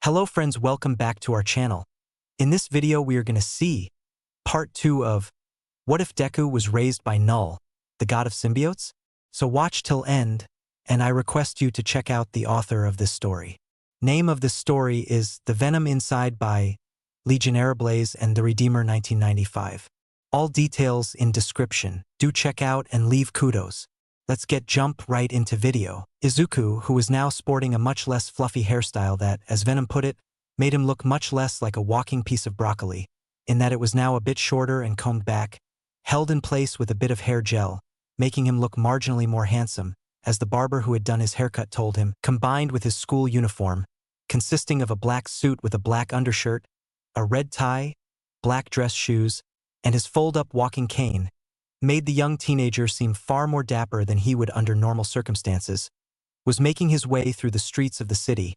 Hello friends, welcome back to our channel. In this video we are going to see part 2 of What if Deku was raised by Knull, the god of symbiotes? So watch till end, and I request you to check out the author of this story. Name of this story is The Venom Inside by legionnaireblaze and The Redeemer 1995. All details in description. Do check out and leave kudos. Let's jump right into video. Izuku, who was now sporting a much less fluffy hairstyle that, as Venom put it, made him look much less like a walking piece of broccoli, in that it was now a bit shorter and combed back, held in place with a bit of hair gel, making him look marginally more handsome, as the barber who had done his haircut told him, combined with his school uniform, consisting of a black suit with a black undershirt, a red tie, black dress shoes, and his fold-up walking cane, made the young teenager seem far more dapper than he would under normal circumstances, was making his way through the streets of the city,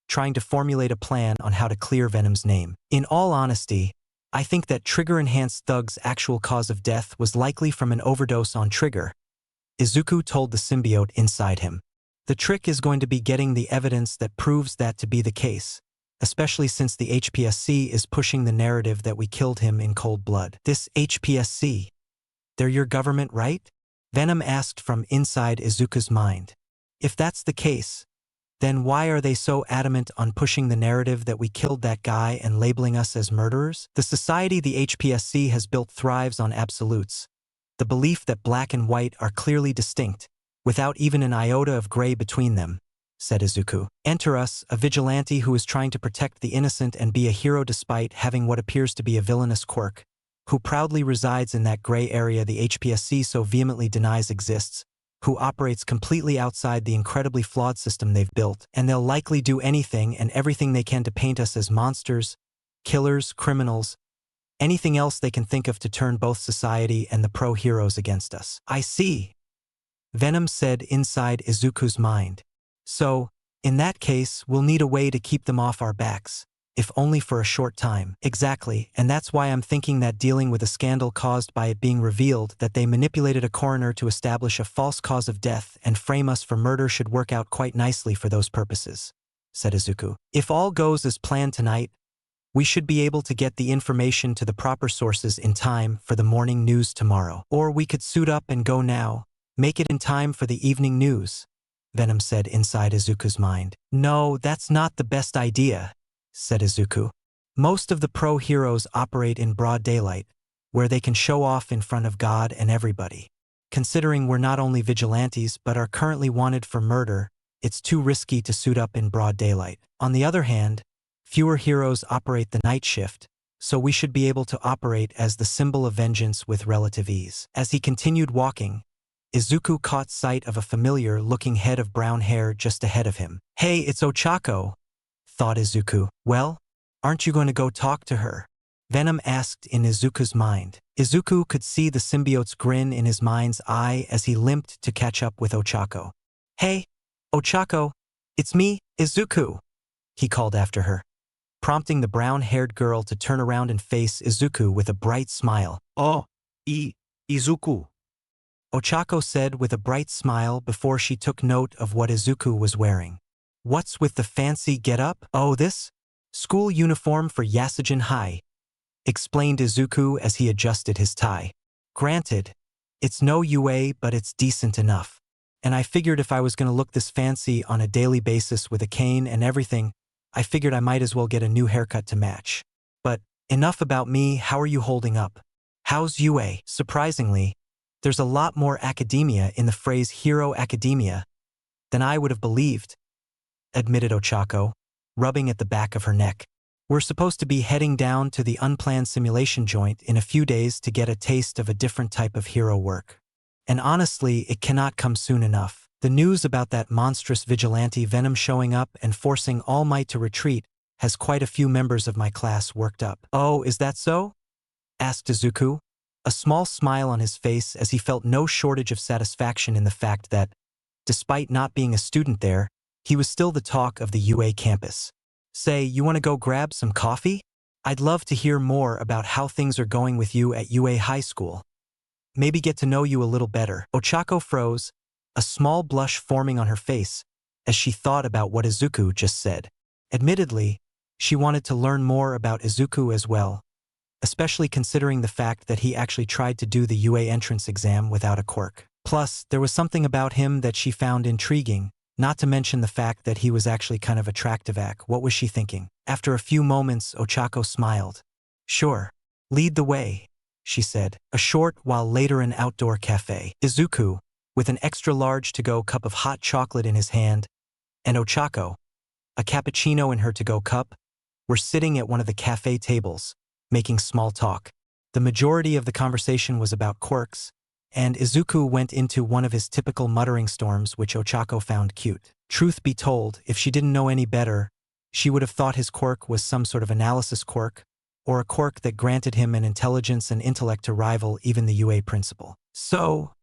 trying to formulate a plan on how to clear Venom's name. In all honesty, I think that Trigger-enhanced Thug's actual cause of death was likely from an overdose on Trigger, Izuku told the symbiote inside him. The trick is going to be getting the evidence that proves that to be the case, especially since the HPSC is pushing the narrative that we killed him in cold blood. This HPSC, they're your government, right? Venom asked from inside Izuku's mind. If that's the case, then why are they so adamant on pushing the narrative that we killed that guy and labeling us as murderers? The society the HPSC has built thrives on absolutes, the belief that black and white are clearly distinct, without even an iota of gray between them, said Izuku. Enter us, a vigilante who is trying to protect the innocent and be a hero despite having what appears to be a villainous quirk, who proudly resides in that gray area the HPSC so vehemently denies exists, who operates completely outside the incredibly flawed system they've built, and they'll likely do anything and everything they can to paint us as monsters, killers, criminals, anything else they can think of to turn both society and the pro-heroes against us. I see, Venom said inside Izuku's mind. So, in that case, we'll need a way to keep them off our backs, if only for a short time. Exactly, and that's why I'm thinking that dealing with a scandal caused by it being revealed that they manipulated a coroner to establish a false cause of death and frame us for murder should work out quite nicely for those purposes, said Izuku. If all goes as planned tonight, we should be able to get the information to the proper sources in time for the morning news tomorrow. Or we could suit up and go now, make it in time for the evening news, Venom said inside Izuku's mind. No, that's not the best idea, said Izuku. Most of the pro-heroes operate in broad daylight, where they can show off in front of God and everybody. Considering we're not only vigilantes but are currently wanted for murder, it's too risky to suit up in broad daylight. On the other hand, fewer heroes operate the night shift, so we should be able to operate as the symbol of vengeance with relative ease. As he continued walking, Izuku caught sight of a familiar-looking head of brown hair just ahead of him. Hey, it's Ochako, thought Izuku. Well, aren't you going to go talk to her? Venom asked in Izuku's mind. Izuku could see the symbiote's grin in his mind's eye as he limped to catch up with Ochako. Hey, Ochako, it's me, Izuku, he called after her, prompting the brown-haired girl to turn around and face Izuku with a bright smile. Oh, Izuku, Ochako said with a bright smile before she took note of what Izuku was wearing. What's with the fancy get-up? Oh, this? School uniform for Yasujin High, explained Izuku as he adjusted his tie. Granted, it's no UA, but it's decent enough. And I figured if I was going to look this fancy on a daily basis with a cane and everything, I figured I might as well get a new haircut to match. But enough about me, how are you holding up? How's UA? Surprisingly, there's a lot more academia in the phrase hero academia than I would have believed, admitted Ochako, rubbing at the back of her neck. We're supposed to be heading down to the unplanned simulation joint in a few days to get a taste of a different type of hero work. And honestly, it cannot come soon enough. The news about that monstrous vigilante Venom showing up and forcing All Might to retreat has quite a few members of my class worked up. Oh, is that so? Asked Izuku, a small smile on his face as he felt no shortage of satisfaction in the fact that, despite not being a student there, he was still the talk of the UA campus. Say, you want to go grab some coffee? I'd love to hear more about how things are going with you at UA High School. Maybe get to know you a little better. Ochako froze, a small blush forming on her face as she thought about what Izuku just said. Admittedly, She wanted to learn more about Izuku as well, especially considering the fact that he actually tried to do the UA entrance exam without a quirk. Plus, there was something about him that she found intriguing, not to mention the fact that he was actually kind of attractive. What was she thinking? After a few moments, Ochako smiled. Sure. Lead the way, she said. A short while later, an outdoor cafe. Izuku, with an extra-large to-go cup of hot chocolate in his hand, and Ochako, a cappuccino in her to-go cup, were sitting at one of the cafe tables, making small talk. The majority of the conversation was about quirks, and Izuku went into one of his typical muttering storms, which Ochako found cute. Truth be told, if she didn't know any better, she would have thought his quirk was some sort of analysis quirk, or a quirk that granted him an intelligence and intellect to rival even the UA principal. So,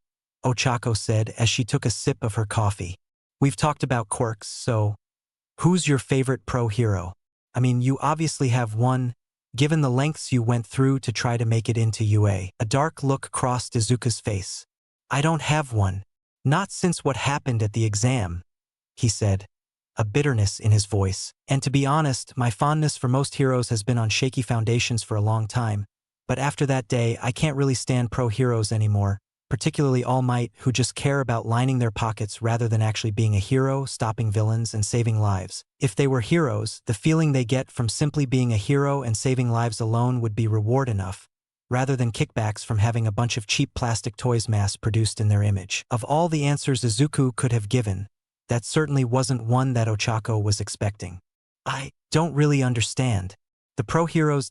Ochako said as she took a sip of her coffee, we've talked about quirks, so who's your favorite pro hero? I mean, you obviously have one, given the lengths you went through to try to make it into UA. A dark look crossed Izuku's face. I don't have one. Not since what happened at the exam, he said, a bitterness in his voice. And to be honest, my fondness for most heroes has been on shaky foundations for a long time, but after that day, I can't really stand pro heroes anymore, particularly All Might, who just care about lining their pockets rather than actually being a hero, stopping villains, and saving lives. If they were heroes, the feeling they get from simply being a hero and saving lives alone would be reward enough, rather than kickbacks from having a bunch of cheap plastic toys mass-produced in their image. Of all the answers Izuku could have given, that certainly wasn't one that Ochako was expecting. I don't really understand. The pro heroes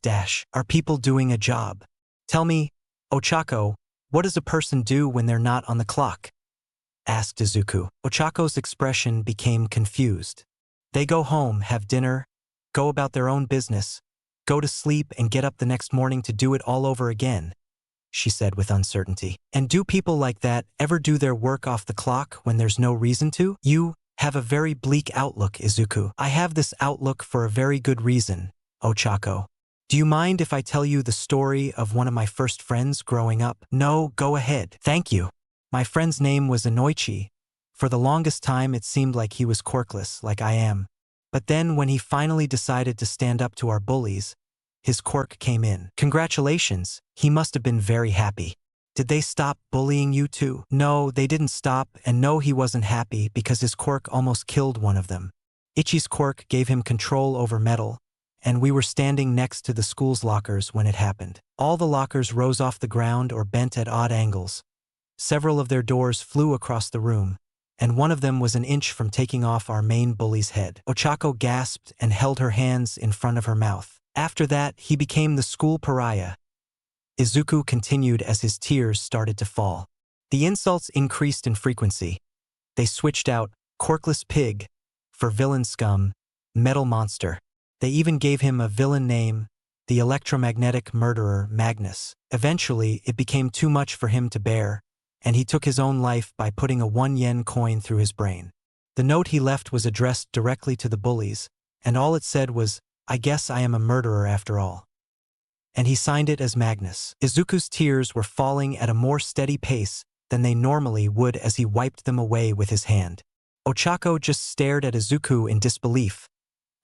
are people doing a job. Tell me, Ochako, what does a person do when they're not on the clock? Asked Izuku. Ochako's expression became confused. They go home, have dinner, go about their own business, go to sleep and get up the next morning to do it all over again, she said with uncertainty. And do people like that ever do their work off the clock when there's no reason to? You have a very bleak outlook, Izuku. I have this outlook for a very good reason, Ochako. Do you mind if I tell you the story of one of my first friends growing up? No, go ahead. Thank you. My friend's name was Inoichi. For the longest time it seemed like he was quirkless, like I am. But then when he finally decided to stand up to our bullies, his quirk came in. Congratulations, he must have been very happy. Did they stop bullying you too? No, they didn't stop, and no, he wasn't happy because his quirk almost killed one of them. Ichi's quirk gave him control over metal, and we were standing next to the school's lockers when it happened. All the lockers rose off the ground or bent at odd angles. Several of their doors flew across the room, and one of them was an inch from taking off our main bully's head. Ochako gasped and held her hands in front of her mouth. After that, he became the school pariah. Izuku continued as his tears started to fall. The insults increased in frequency. They switched out quirkless pig for villain scum, metal monster. They even gave him a villain name, the electromagnetic murderer Magnus. Eventually, it became too much for him to bear, and he took his own life by putting a 1-yen coin through his brain. The note he left was addressed directly to the bullies, and all it said was, I guess I am a murderer after all. And he signed it as Magnus. Izuku's tears were falling at a more steady pace than they normally would as he wiped them away with his hand. Ochako just stared at Izuku in disbelief,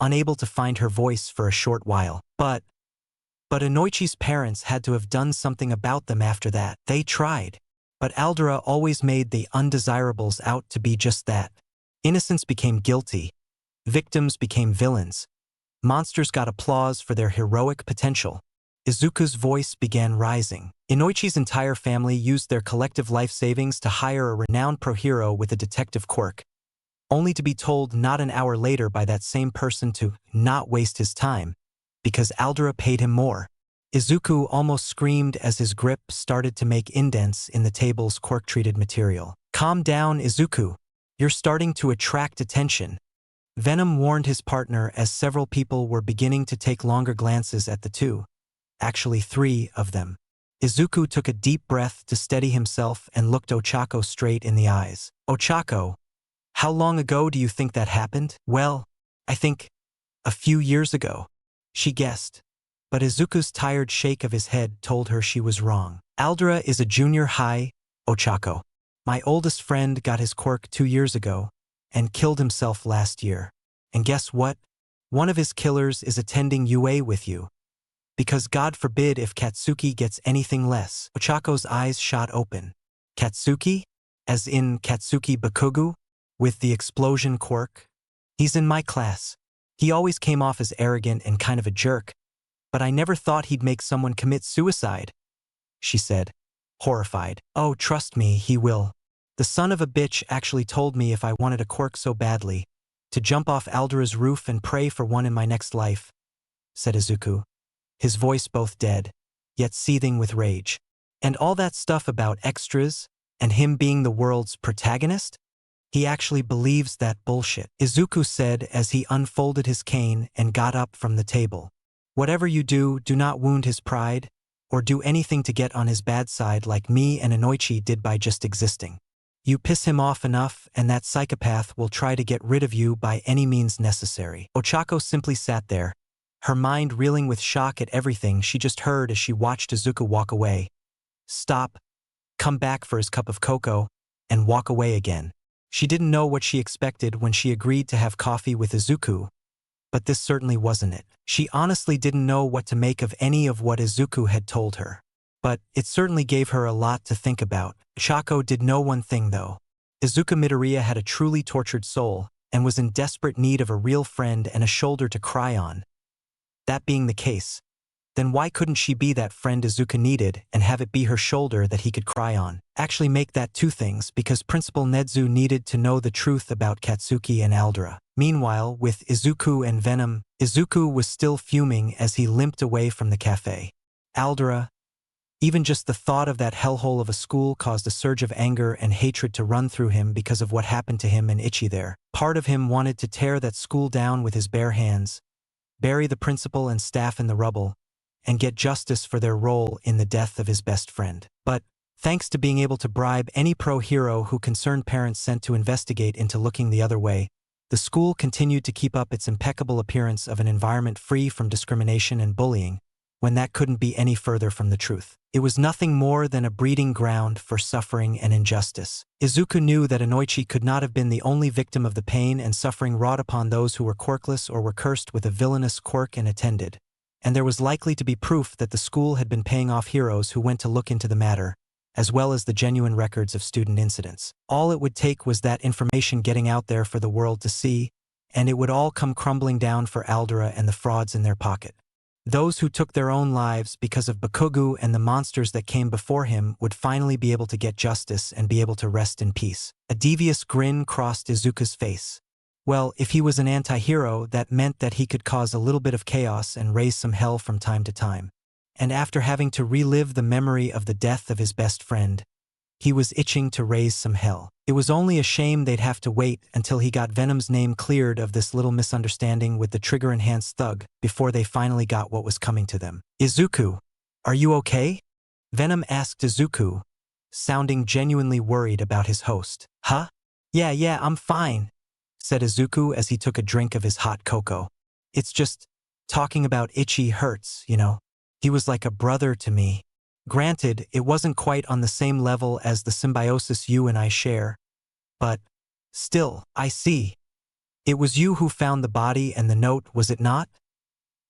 unable to find her voice for a short while. But Inoichi's parents had to have done something about them after that. They tried. But Aldera always made the undesirables out to be just that. Innocents became guilty. Victims became villains. Monsters got applause for their heroic potential. Izuku's voice began rising. Inoichi's entire family used their collective life savings to hire a renowned pro-hero with a detective quirk, only to be told not an hour later by that same person to not waste his time, because Aldera paid him more. Izuku almost screamed as his grip started to make indents in the table's quirk-treated material. Calm down, Izuku. You're starting to attract attention. Venom warned his partner as several people were beginning to take longer glances at the two. Actually, 3 of them. Izuku took a deep breath to steady himself and looked Ochako straight in the eyes. Ochako, how long ago do you think that happened? Well, I think a few years ago, she guessed. But Izuku's tired shake of his head told her she was wrong. Aldera is a junior high, Ochako. My oldest friend got his quirk 2 years ago and killed himself last year. And guess what? One of his killers is attending UA with you. Because God forbid if Katsuki gets anything less. Ochako's eyes shot open. Katsuki? As in Katsuki Bakugu? With the explosion quirk? He's in my class. He always came off as arrogant and kind of a jerk, but I never thought he'd make someone commit suicide, she said, horrified. Oh, trust me, he will. The son of a bitch actually told me if I wanted a quirk so badly, to jump off Aldera's roof and pray for one in my next life, said Izuku, his voice both dead, yet seething with rage. And all that stuff about extras, and him being the world's protagonist? He actually believes that bullshit, Izuku said as he unfolded his cane and got up from the table. Whatever you do, do not wound his pride, or do anything to get on his bad side like me and Inoichi did by just existing. You piss him off enough and that psychopath will try to get rid of you by any means necessary. Ochako simply sat there, her mind reeling with shock at everything she just heard as she watched Izuku walk away. Stop, come back for his cup of cocoa, and walk away again. She didn't know what she expected when she agreed to have coffee with Izuku, but this certainly wasn't it. She honestly didn't know what to make of any of what Izuku had told her. But it certainly gave her a lot to think about. Ochako did know one thing though. Izuku Midoriya had a truly tortured soul, and was in desperate need of a real friend and a shoulder to cry on. That being the case, then why couldn't she be that friend Izuku needed and have it be her shoulder that he could cry on? Actually make that two things, because Principal Nezu needed to know the truth about Katsuki and Aldera. Meanwhile, with Izuku and Venom, Izuku was still fuming as he limped away from the cafe. Aldera, even just the thought of that hellhole of a school caused a surge of anger and hatred to run through him because of what happened to him and Ichi there. Part of him wanted to tear that school down with his bare hands, bury the principal and staff in the rubble, and get justice for their role in the death of his best friend. But, thanks to being able to bribe any pro-hero who concerned parents sent to investigate into looking the other way, the school continued to keep up its impeccable appearance of an environment free from discrimination and bullying, when that couldn't be any further from the truth. It was nothing more than a breeding ground for suffering and injustice. Izuku knew that Inoichi could not have been the only victim of the pain and suffering wrought upon those who were quirkless or were cursed with a villainous quirk and attended. And there was likely to be proof that the school had been paying off heroes who went to look into the matter, as well as the genuine records of student incidents. All it would take was that information getting out there for the world to see, and it would all come crumbling down for Aldera and the frauds in their pocket. Those who took their own lives because of Bakugu and the monsters that came before him would finally be able to get justice and be able to rest in peace. A devious grin crossed Izuku's face. Well, if he was an anti-hero, that meant that he could cause a little bit of chaos and raise some hell from time to time. And after having to relive the memory of the death of his best friend, he was itching to raise some hell. It was only a shame they'd have to wait until he got Venom's name cleared of this little misunderstanding with the trigger-enhanced thug before they finally got what was coming to them. Izuku, are you okay? Venom asked Izuku, sounding genuinely worried about his host. Huh? Yeah, I'm fine, said Izuku as he took a drink of his hot cocoa. It's just, talking about Ichi hurts, you know. He was like a brother to me. Granted, it wasn't quite on the same level as the symbiosis you and I share, but still, I see. It was you who found the body and the note, was it not?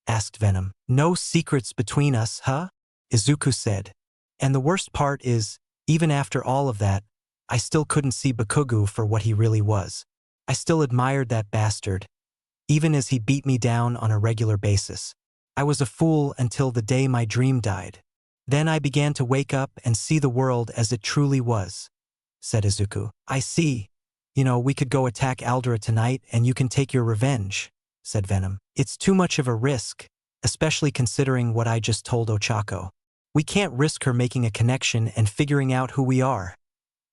Asked Venom. No secrets between us, huh? Izuku said. And the worst part is, even after all of that, I still couldn't see Bakugu for what he really was. I still admired that bastard, even as he beat me down on a regular basis. I was a fool until the day my dream died. Then I began to wake up and see the world as it truly was, said Izuku. I see. You know, we could go attack Aldera tonight and you can take your revenge, said Venom. It's too much of a risk, especially considering what I just told Ochako. We can't risk her making a connection and figuring out who we are,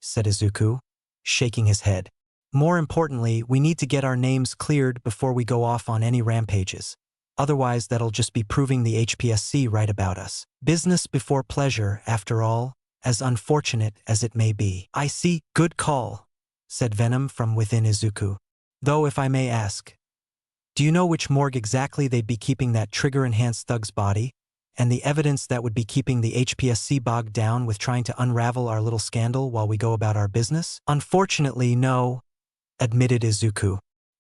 said Izuku, shaking his head. More importantly, we need to get our names cleared before we go off on any rampages. Otherwise, that'll just be proving the HPSC right about us. Business before pleasure, after all, as unfortunate as it may be. I see, good call, said Venom from within Izuku. Though if I may ask, do you know which morgue exactly they'd be keeping that trigger-enhanced thug's body? And the evidence that would be keeping the HPSC bogged down with trying to unravel our little scandal while we go about our business? Unfortunately, no, admitted Izuku.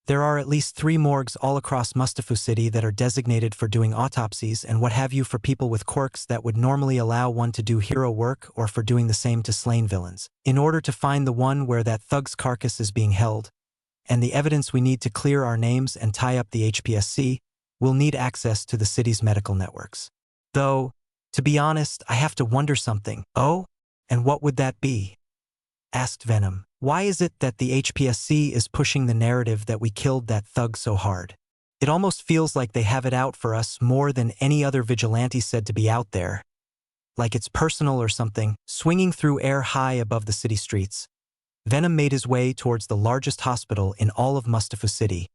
There are at least 3 morgues all across Mustafa City that are designated for doing autopsies and what have you for people with quirks that would normally allow one to do hero work or for doing the same to slain villains. In order to find the one where that thug's carcass is being held, and the evidence we need to clear our names and tie up the HPSC, we'll need access to the city's medical networks. Though, to be honest, I have to wonder something. Oh? And what would that be? Asked Venom. Why is it that the HPSC is pushing the narrative that we killed that thug so hard? It almost feels like they have it out for us more than any other vigilante said to be out there. Like it's personal or something. Swinging through air high above the city streets, Venom made his way towards the largest hospital in all of Mustafa City,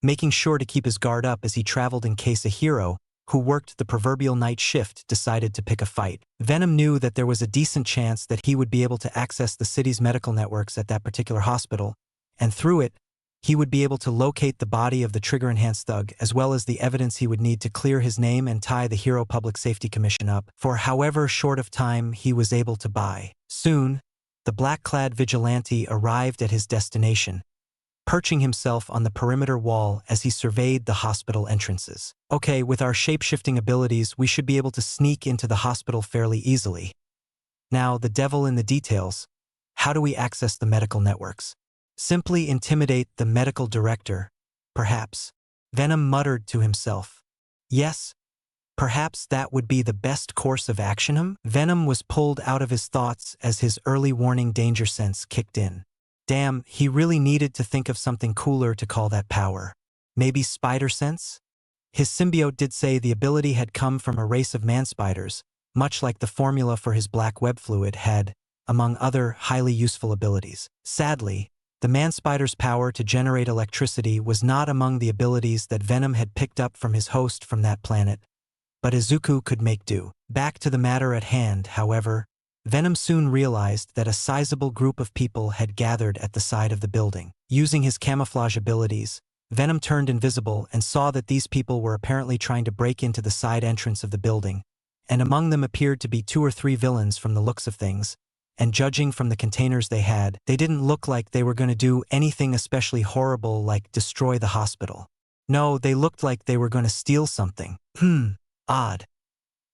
making sure to keep his guard up as he traveled in case a hero who worked the proverbial night shift decided to pick a fight. Venom knew that there was a decent chance that he would be able to access the city's medical networks at that particular hospital, and through it, he would be able to locate the body of the trigger-enhanced thug as well as the evidence he would need to clear his name and tie the Hero Public Safety Commission up for however short of time he was able to buy. Soon, the black-clad vigilante arrived at his destination, perching himself on the perimeter wall as he surveyed the hospital entrances. Okay, with our shape-shifting abilities, we should be able to sneak into the hospital fairly easily. Now, the devil in the details. How do we access the medical networks? Simply intimidate the medical director, perhaps. Venom muttered to himself. Yes, perhaps that would be the best course of action. Venom was pulled out of his thoughts as his early warning danger sense kicked in. Damn, he really needed to think of something cooler to call that power. Maybe spider sense? His symbiote did say the ability had come from a race of man-spiders, much like the formula for his black web fluid had, among other highly useful abilities. Sadly, the man-spider's power to generate electricity was not among the abilities that Venom had picked up from his host from that planet, but Izuku could make do. Back to the matter at hand, however, Venom soon realized that a sizable group of people had gathered at the side of the building. Using his camouflage abilities, Venom turned invisible and saw that these people were apparently trying to break into the side entrance of the building, and among them appeared to be 2 or 3 villains from the looks of things, and judging from the containers they had, they didn't look like they were going to do anything especially horrible like destroy the hospital. No, they looked like they were going to steal something. Odd.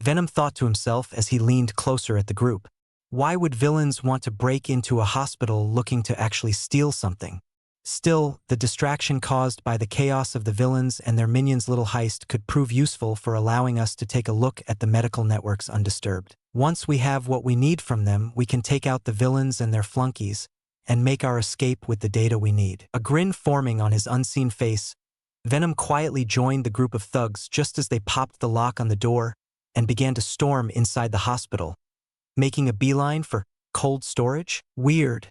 Venom thought to himself as he leaned closer at the group. Why would villains want to break into a hospital looking to actually steal something? Still, the distraction caused by the chaos of the villains and their minions' little heist could prove useful for allowing us to take a look at the medical networks undisturbed. Once we have what we need from them, we can take out the villains and their flunkies and make our escape with the data we need. A grin forming on his unseen face, Venom quietly joined the group of thugs just as they popped the lock on the door and began to storm inside the hospital, making a beeline for cold storage? Weird,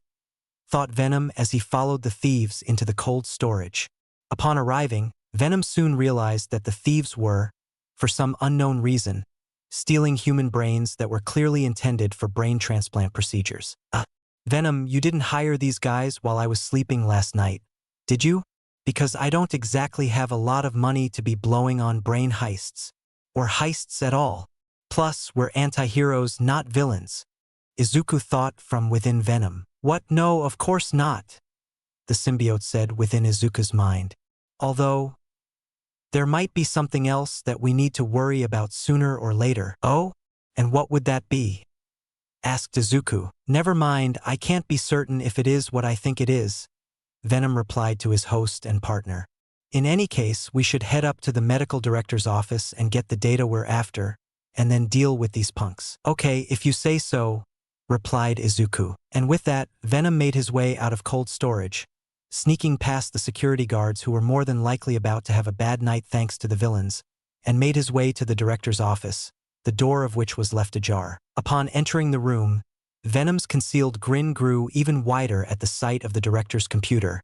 thought Venom as he followed the thieves into the cold storage. Upon arriving, Venom soon realized that the thieves were, for some unknown reason, stealing human brains that were clearly intended for brain transplant procedures. Venom, you didn't hire these guys while I was sleeping last night, did you? Because I don't exactly have a lot of money to be blowing on brain heists, or heists at all. Plus, we're anti-heroes, not villains, Izuku thought from within Venom. What? No, of course not, the symbiote said within Izuku's mind. Although, there might be something else that we need to worry about sooner or later. Oh? And what would that be? Asked Izuku. Never mind, I can't be certain if it is what I think it is, Venom replied to his host and partner. In any case, we should head up to the medical director's office and get the data we're after, and then deal with these punks. Okay, if you say so, replied Izuku. And with that, Venom made his way out of cold storage, sneaking past the security guards who were more than likely about to have a bad night thanks to the villains, and made his way to the director's office, the door of which was left ajar. Upon entering the room, Venom's concealed grin grew even wider at the sight of the director's computer,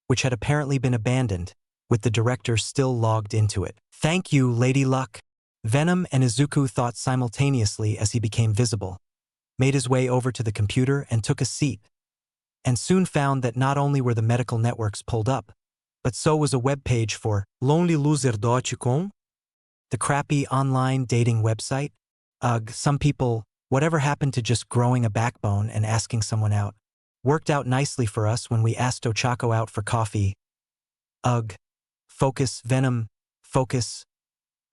which had apparently been abandoned, with the director still logged into it. Thank you, Lady Luck. Venom and Izuku thought simultaneously as he became visible, made his way over to the computer and took a seat, and soon found that not only were the medical networks pulled up, but so was a web page for lonelyloser.com, the crappy online dating website. Ugh, some people, whatever happened to just growing a backbone and asking someone out, worked out nicely for us when we asked Ochako out for coffee. Ugh. Focus, Venom. Focus.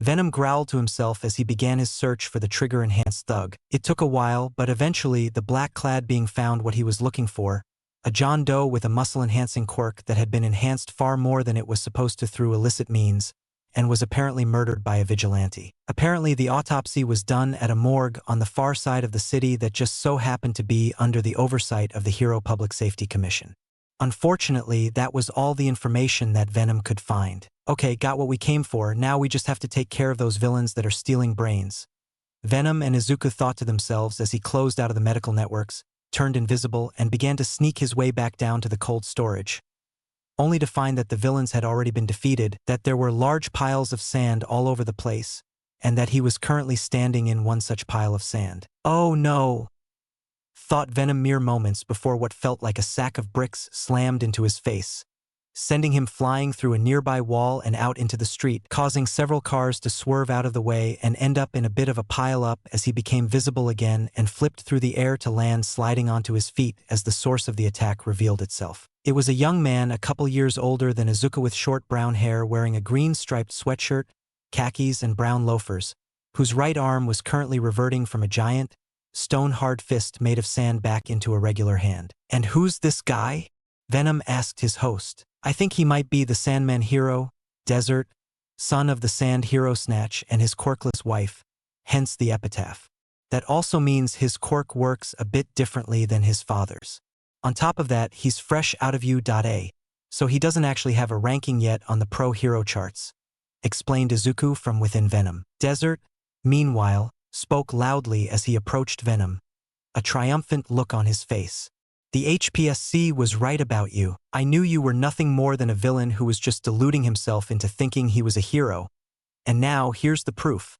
Venom growled to himself as he began his search for the trigger-enhanced thug. It took a while, but eventually the black-clad being found what he was looking for, a John Doe with a muscle-enhancing quirk that had been enhanced far more than it was supposed to through illicit means, and was apparently murdered by a vigilante. Apparently the autopsy was done at a morgue on the far side of the city that just so happened to be under the oversight of the Hero Public Safety Commission. Unfortunately, that was all the information that Venom could find. Okay, got what we came for, now we just have to take care of those villains that are stealing brains. Venom and Izuku thought to themselves as he closed out of the medical networks, turned invisible, and began to sneak his way back down to the cold storage. Only to find that the villains had already been defeated, that there were large piles of sand all over the place, and that he was currently standing in one such pile of sand. Oh no! Thought Venom mere moments before what felt like a sack of bricks slammed into his face, sending him flying through a nearby wall and out into the street, causing several cars to swerve out of the way and end up in a bit of a pile-up as he became visible again and flipped through the air to land sliding onto his feet as the source of the attack revealed itself. It was a young man a couple years older than Izuku with short brown hair wearing a green striped sweatshirt, khakis and brown loafers, whose right arm was currently reverting from a giant, stone-hard fist made of sand back into a regular hand. And who's this guy? Venom asked his host. I think he might be the Sandman hero, Desert, son of the Sand Hero Snatch and his quirkless wife, hence the epitaph. That also means his quirk works a bit differently than his father's. On top of that, he's fresh out of U.A, so he doesn't actually have a ranking yet on the pro hero charts, explained Izuku from within Venom. Desert, meanwhile, spoke loudly as he approached Venom, a triumphant look on his face. The HPSC was right about you. I knew you were nothing more than a villain who was just deluding himself into thinking he was a hero. And now, here's the proof.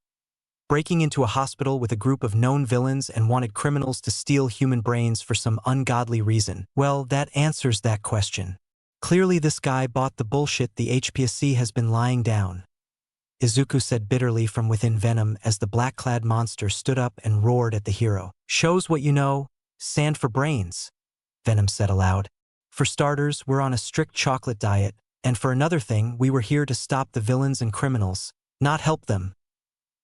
Breaking into a hospital with a group of known villains and wanted criminals to steal human brains for some ungodly reason. Well, that answers that question. Clearly this guy bought the bullshit the HPSC has been lying down. Izuku said bitterly from within Venom as the black-clad monster stood up and roared at the hero. Shows what you know, sand for brains. Venom said aloud. For starters, we're on a strict chocolate diet, and for another thing, we were here to stop the villains and criminals, not help them.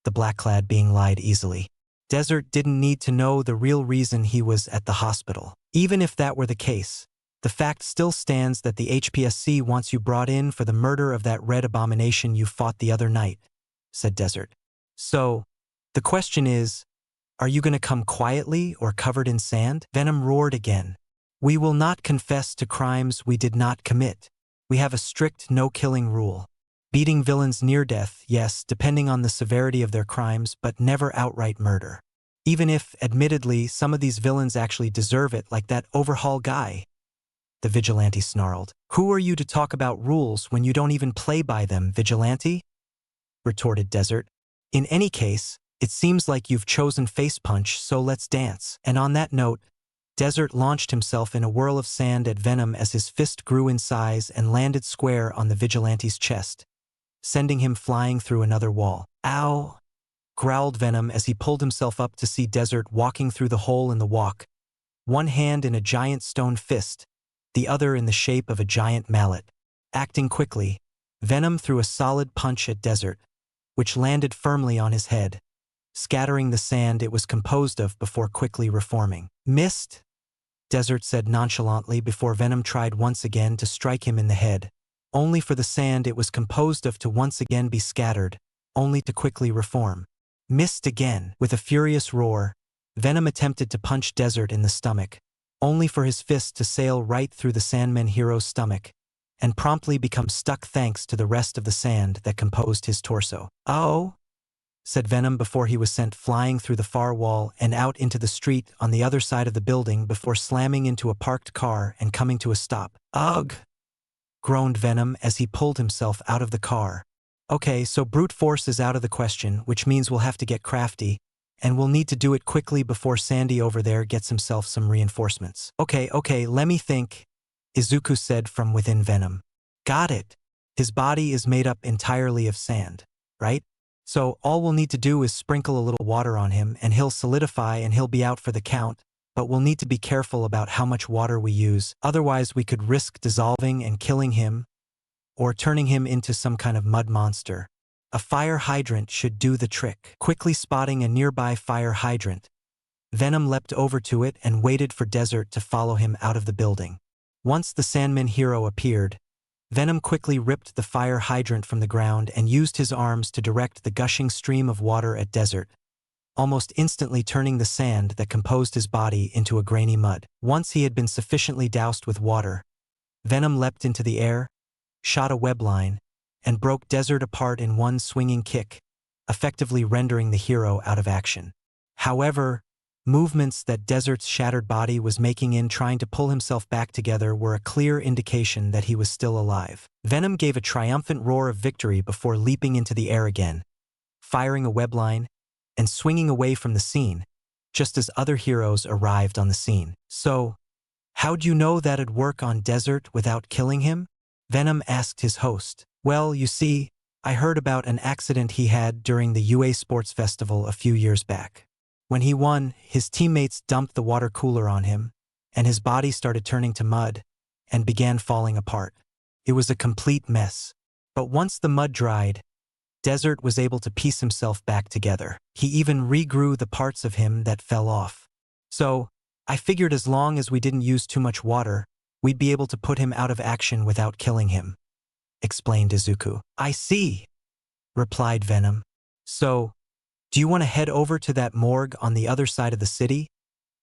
The black-clad being lied easily. Desert didn't need to know the real reason he was at the hospital. Even if that were the case, the fact still stands that the HPSC wants you brought in for the murder of that red abomination you fought the other night, said Desert. So, the question is, are you going to come quietly or covered in sand? Venom roared again. We will not confess to crimes we did not commit. We have a strict no-killing rule. Beating villains near death, yes, depending on the severity of their crimes, but never outright murder. Even if, admittedly, some of these villains actually deserve it, like that overhaul guy. The vigilante snarled. Who are you to talk about rules when you don't even play by them, vigilante? Retorted Desert. In any case, it seems like you've chosen face punch, so let's dance. And on that note, Desert launched himself in a whirl of sand at Venom as his fist grew in size and landed square on the vigilante's chest, sending him flying through another wall. Ow! Growled Venom as he pulled himself up to see Desert walking through the hole in the walk, one hand in a giant stone fist, the other in the shape of a giant mallet. Acting quickly, Venom threw a solid punch at Desert, which landed firmly on his head, scattering the sand it was composed of before quickly reforming. Missed? Desert said nonchalantly before Venom tried once again to strike him in the head, only for the sand it was composed of to once again be scattered, only to quickly reform. Missed again. With a furious roar, Venom attempted to punch Desert in the stomach, only for his fist to sail right through the Sandman hero's stomach, and promptly become stuck thanks to the rest of the sand that composed his torso. Oh, said Venom before he was sent flying through the far wall and out into the street on the other side of the building before slamming into a parked car and coming to a stop. Ugh! Groaned Venom as he pulled himself out of the car. Okay, so brute force is out of the question, which means we'll have to get crafty, and we'll need to do it quickly before Sandy over there gets himself some reinforcements. Okay, let me think, Izuku said from within Venom. Got it. His body is made up entirely of sand, right? So all we'll need to do is sprinkle a little water on him and he'll solidify and he'll be out for the count, but we'll need to be careful about how much water we use, otherwise we could risk dissolving and killing him, or turning him into some kind of mud monster. A fire hydrant should do the trick. Quickly spotting a nearby fire hydrant, Venom leapt over to it and waited for Desert to follow him out of the building. Once the Sandman hero appeared, Venom quickly ripped the fire hydrant from the ground and used his arms to direct the gushing stream of water at Desert, almost instantly turning the sand that composed his body into a grainy mud. Once he had been sufficiently doused with water, Venom leapt into the air, shot a web line, and broke Desert apart in one swinging kick, effectively rendering the hero out of action. However, movements that Desert's shattered body was making in trying to pull himself back together were a clear indication that he was still alive. Venom gave a triumphant roar of victory before leaping into the air again, firing a web line, and swinging away from the scene, just as other heroes arrived on the scene. "So, how'd you know that'd work on Desert without killing him?" Venom asked his host. "Well, you see, I heard about an accident he had during the UA Sports Festival a few years back. When he won, his teammates dumped the water cooler on him, and his body started turning to mud and began falling apart. It was a complete mess. But once the mud dried, Desert was able to piece himself back together. He even regrew the parts of him that fell off. So, I figured as long as we didn't use too much water, we'd be able to put him out of action without killing him," explained Izuku. "I see," replied Venom. "So, do you want to head over to that morgue on the other side of the city?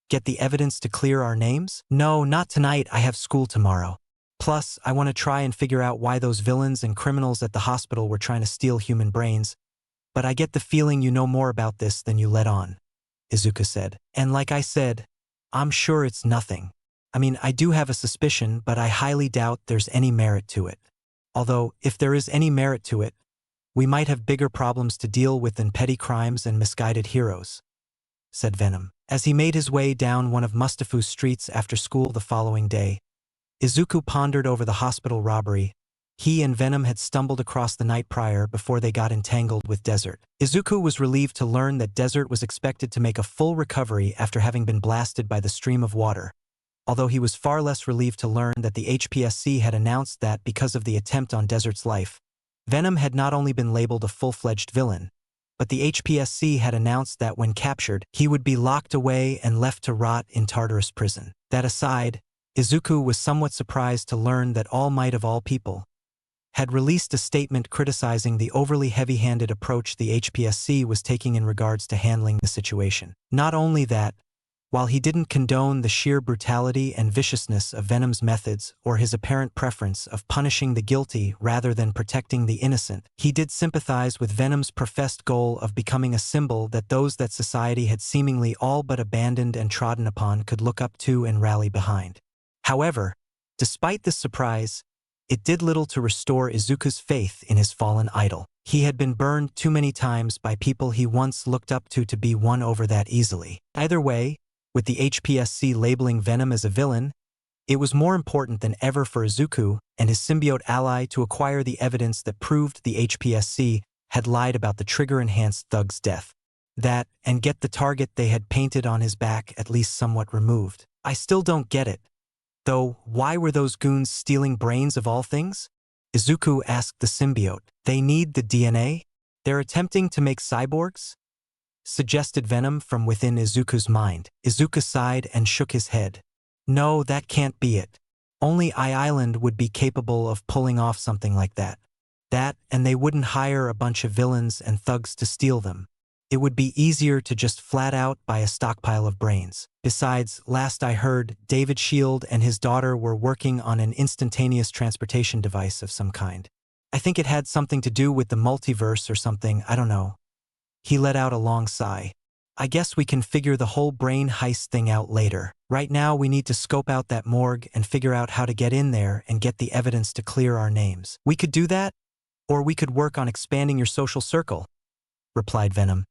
Get the evidence to clear our names?" "No, not tonight. I have school tomorrow. Plus, I want to try and figure out why those villains and criminals at the hospital were trying to steal human brains. But I get the feeling you know more about this than you let on," Izuku said. "And like I said, I'm sure it's nothing. I mean, I do have a suspicion, but I highly doubt there's any merit to it. Although, if there is any merit to it, we might have bigger problems to deal with than petty crimes and misguided heroes," said Venom. As he made his way down one of Mustafu's streets after school the following day, Izuku pondered over the hospital robbery he and Venom had stumbled across the night prior before they got entangled with Desert. Izuku was relieved to learn that Desert was expected to make a full recovery after having been blasted by the stream of water, although he was far less relieved to learn that the HPSC had announced that because of the attempt on Desert's life, Venom had not only been labeled a full-fledged villain, but the HPSC had announced that when captured, he would be locked away and left to rot in Tartarus prison. That aside, Izuku was somewhat surprised to learn that All Might of all people had released a statement criticizing the overly heavy-handed approach the HPSC was taking in regards to handling the situation. Not only that, while he didn't condone the sheer brutality and viciousness of Venom's methods or his apparent preference of punishing the guilty rather than protecting the innocent, he did sympathize with Venom's professed goal of becoming a symbol that those that society had seemingly all but abandoned and trodden upon could look up to and rally behind. However, despite this surprise, it did little to restore Izuku's faith in his fallen idol. He had been burned too many times by people he once looked up to be won over that easily. Either way, with the HPSC labeling Venom as a villain, it was more important than ever for Izuku and his symbiote ally to acquire the evidence that proved the HPSC had lied about the trigger-enhanced thug's death. That, and get the target they had painted on his back at least somewhat removed. I still don't get it. Though, why were those goons stealing brains of all things? Izuku asked the symbiote. They need the DNA? They're attempting to make cyborgs? Suggested Venom from within Izuku's mind. Izuku sighed and shook his head. No, that can't be it. Only Island would be capable of pulling off something like that. That, and they wouldn't hire a bunch of villains and thugs to steal them. It would be easier to just flat out buy a stockpile of brains. Besides, last I heard, David Shield and his daughter were working on an instantaneous transportation device of some kind. I think it had something to do with the multiverse or something, I don't know. He let out a long sigh. I guess we can figure the whole brain heist thing out later. Right now we need to scope out that morgue and figure out how to get in there and get the evidence to clear our names. We could do that, or we could work on expanding your social circle, replied Venom,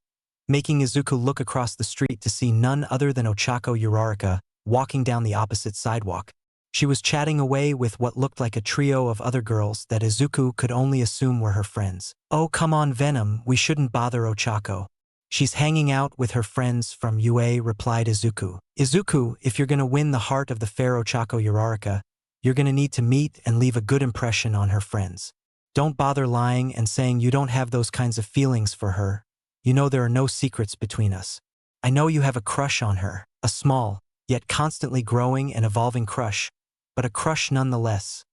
making Izuku look across the street to see none other than Ochako Uraraka walking down the opposite sidewalk. She was chatting away with what looked like a trio of other girls that Izuku could only assume were her friends. Oh, come on, Venom, we shouldn't bother Ochako. She's hanging out with her friends from UA, replied Izuku. Izuku, if you're gonna win the heart of the fair Ochako Uraraka, You're gonna need to meet and leave a good impression on her friends. Don't bother lying and saying you don't have those kinds of feelings for her. You know there are no secrets between us. I know you have a crush on her, a small, yet constantly growing and evolving crush, but a crush nonetheless.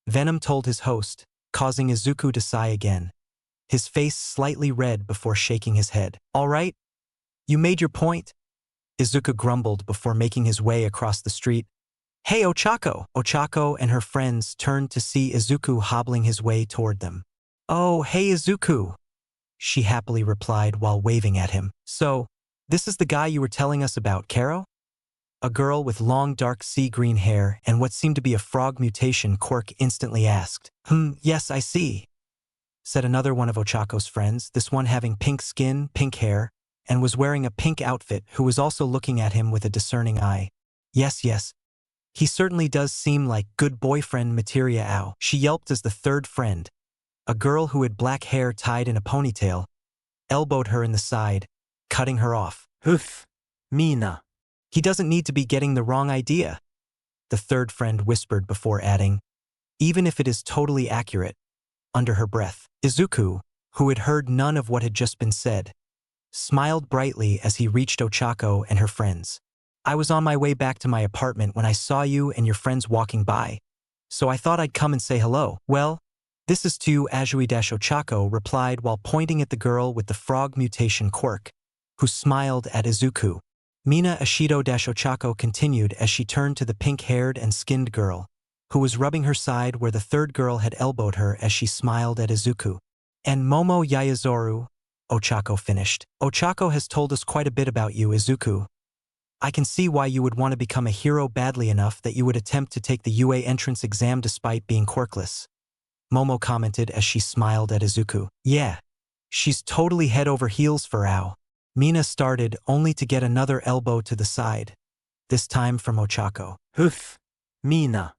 Venom told his host, causing Izuku to sigh again, his face slightly red before shaking his head. All right? You made your point? Izuku grumbled before making his way across the street. Hey, Ochako! Ochako and her friends turned to see Izuku hobbling his way toward them. Oh, hey Izuku! She happily replied while waving at him. So, this is the guy you were telling us about, Karo? A girl with long dark sea green hair and what seemed to be a frog mutation quirk instantly asked. Yes, I see, said another one of Ochako's friends, this one having pink skin, pink hair, and was wearing a pink outfit, who was also looking at him with a discerning eye. Yes. He certainly does seem like good boyfriend material. She yelped as the third friend, a girl who had black hair tied in a ponytail, elbowed her in the side, cutting her off. Huff, Mina. He doesn't need to be getting the wrong idea, the third friend whispered before adding, even if it is totally accurate, under her breath. Izuku, who had heard none of what had just been said, smiled brightly as he reached Ochako and her friends. I was on my way back to my apartment when I saw you and your friends walking by, so I thought I'd come and say hello. Well, this is to you, Azui-Ochako replied while pointing at the girl with the frog mutation quirk, who smiled at Izuku. Mina Ashido-Ochako continued as she turned to the pink-haired and skinned girl, who was rubbing her side where the third girl had elbowed her as she smiled at Izuku. And Momo Yayazoru, Ochako finished. Ochako has told us quite a bit about you, Izuku. I can see why you would want to become a hero badly enough that you would attempt to take the UA entrance exam despite being quirkless. Momo commented as she smiled at Izuku. Yeah, she's totally head over heels for Ao. Mina started only to get another elbow to the side, this time from Ochako. Huff, Mina.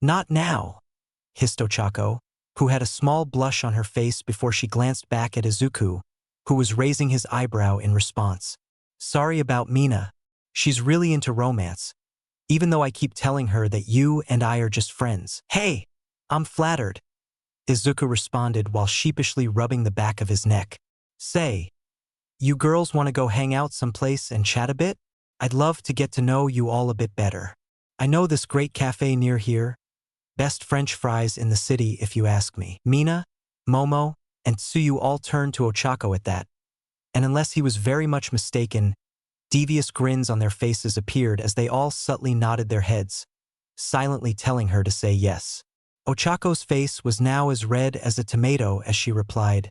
Not now, hissed Ochako, who had a small blush on her face before she glanced back at Izuku, who was raising his eyebrow in response. Sorry about Mina. She's really into romance, even though I keep telling her that you and I are just friends. Hey, I'm flattered, Izuku responded while sheepishly rubbing the back of his neck. Say, you girls want to go hang out someplace and chat a bit? I'd love to get to know you all a bit better. I know this great cafe near here. Best French fries in the city if you ask me. Mina, Momo, and Tsuyu all turned to Ochako at that, and unless he was very much mistaken, devious grins on their faces appeared as they all subtly nodded their heads, silently telling her to say yes. Ochako's face was now as red as a tomato as she replied,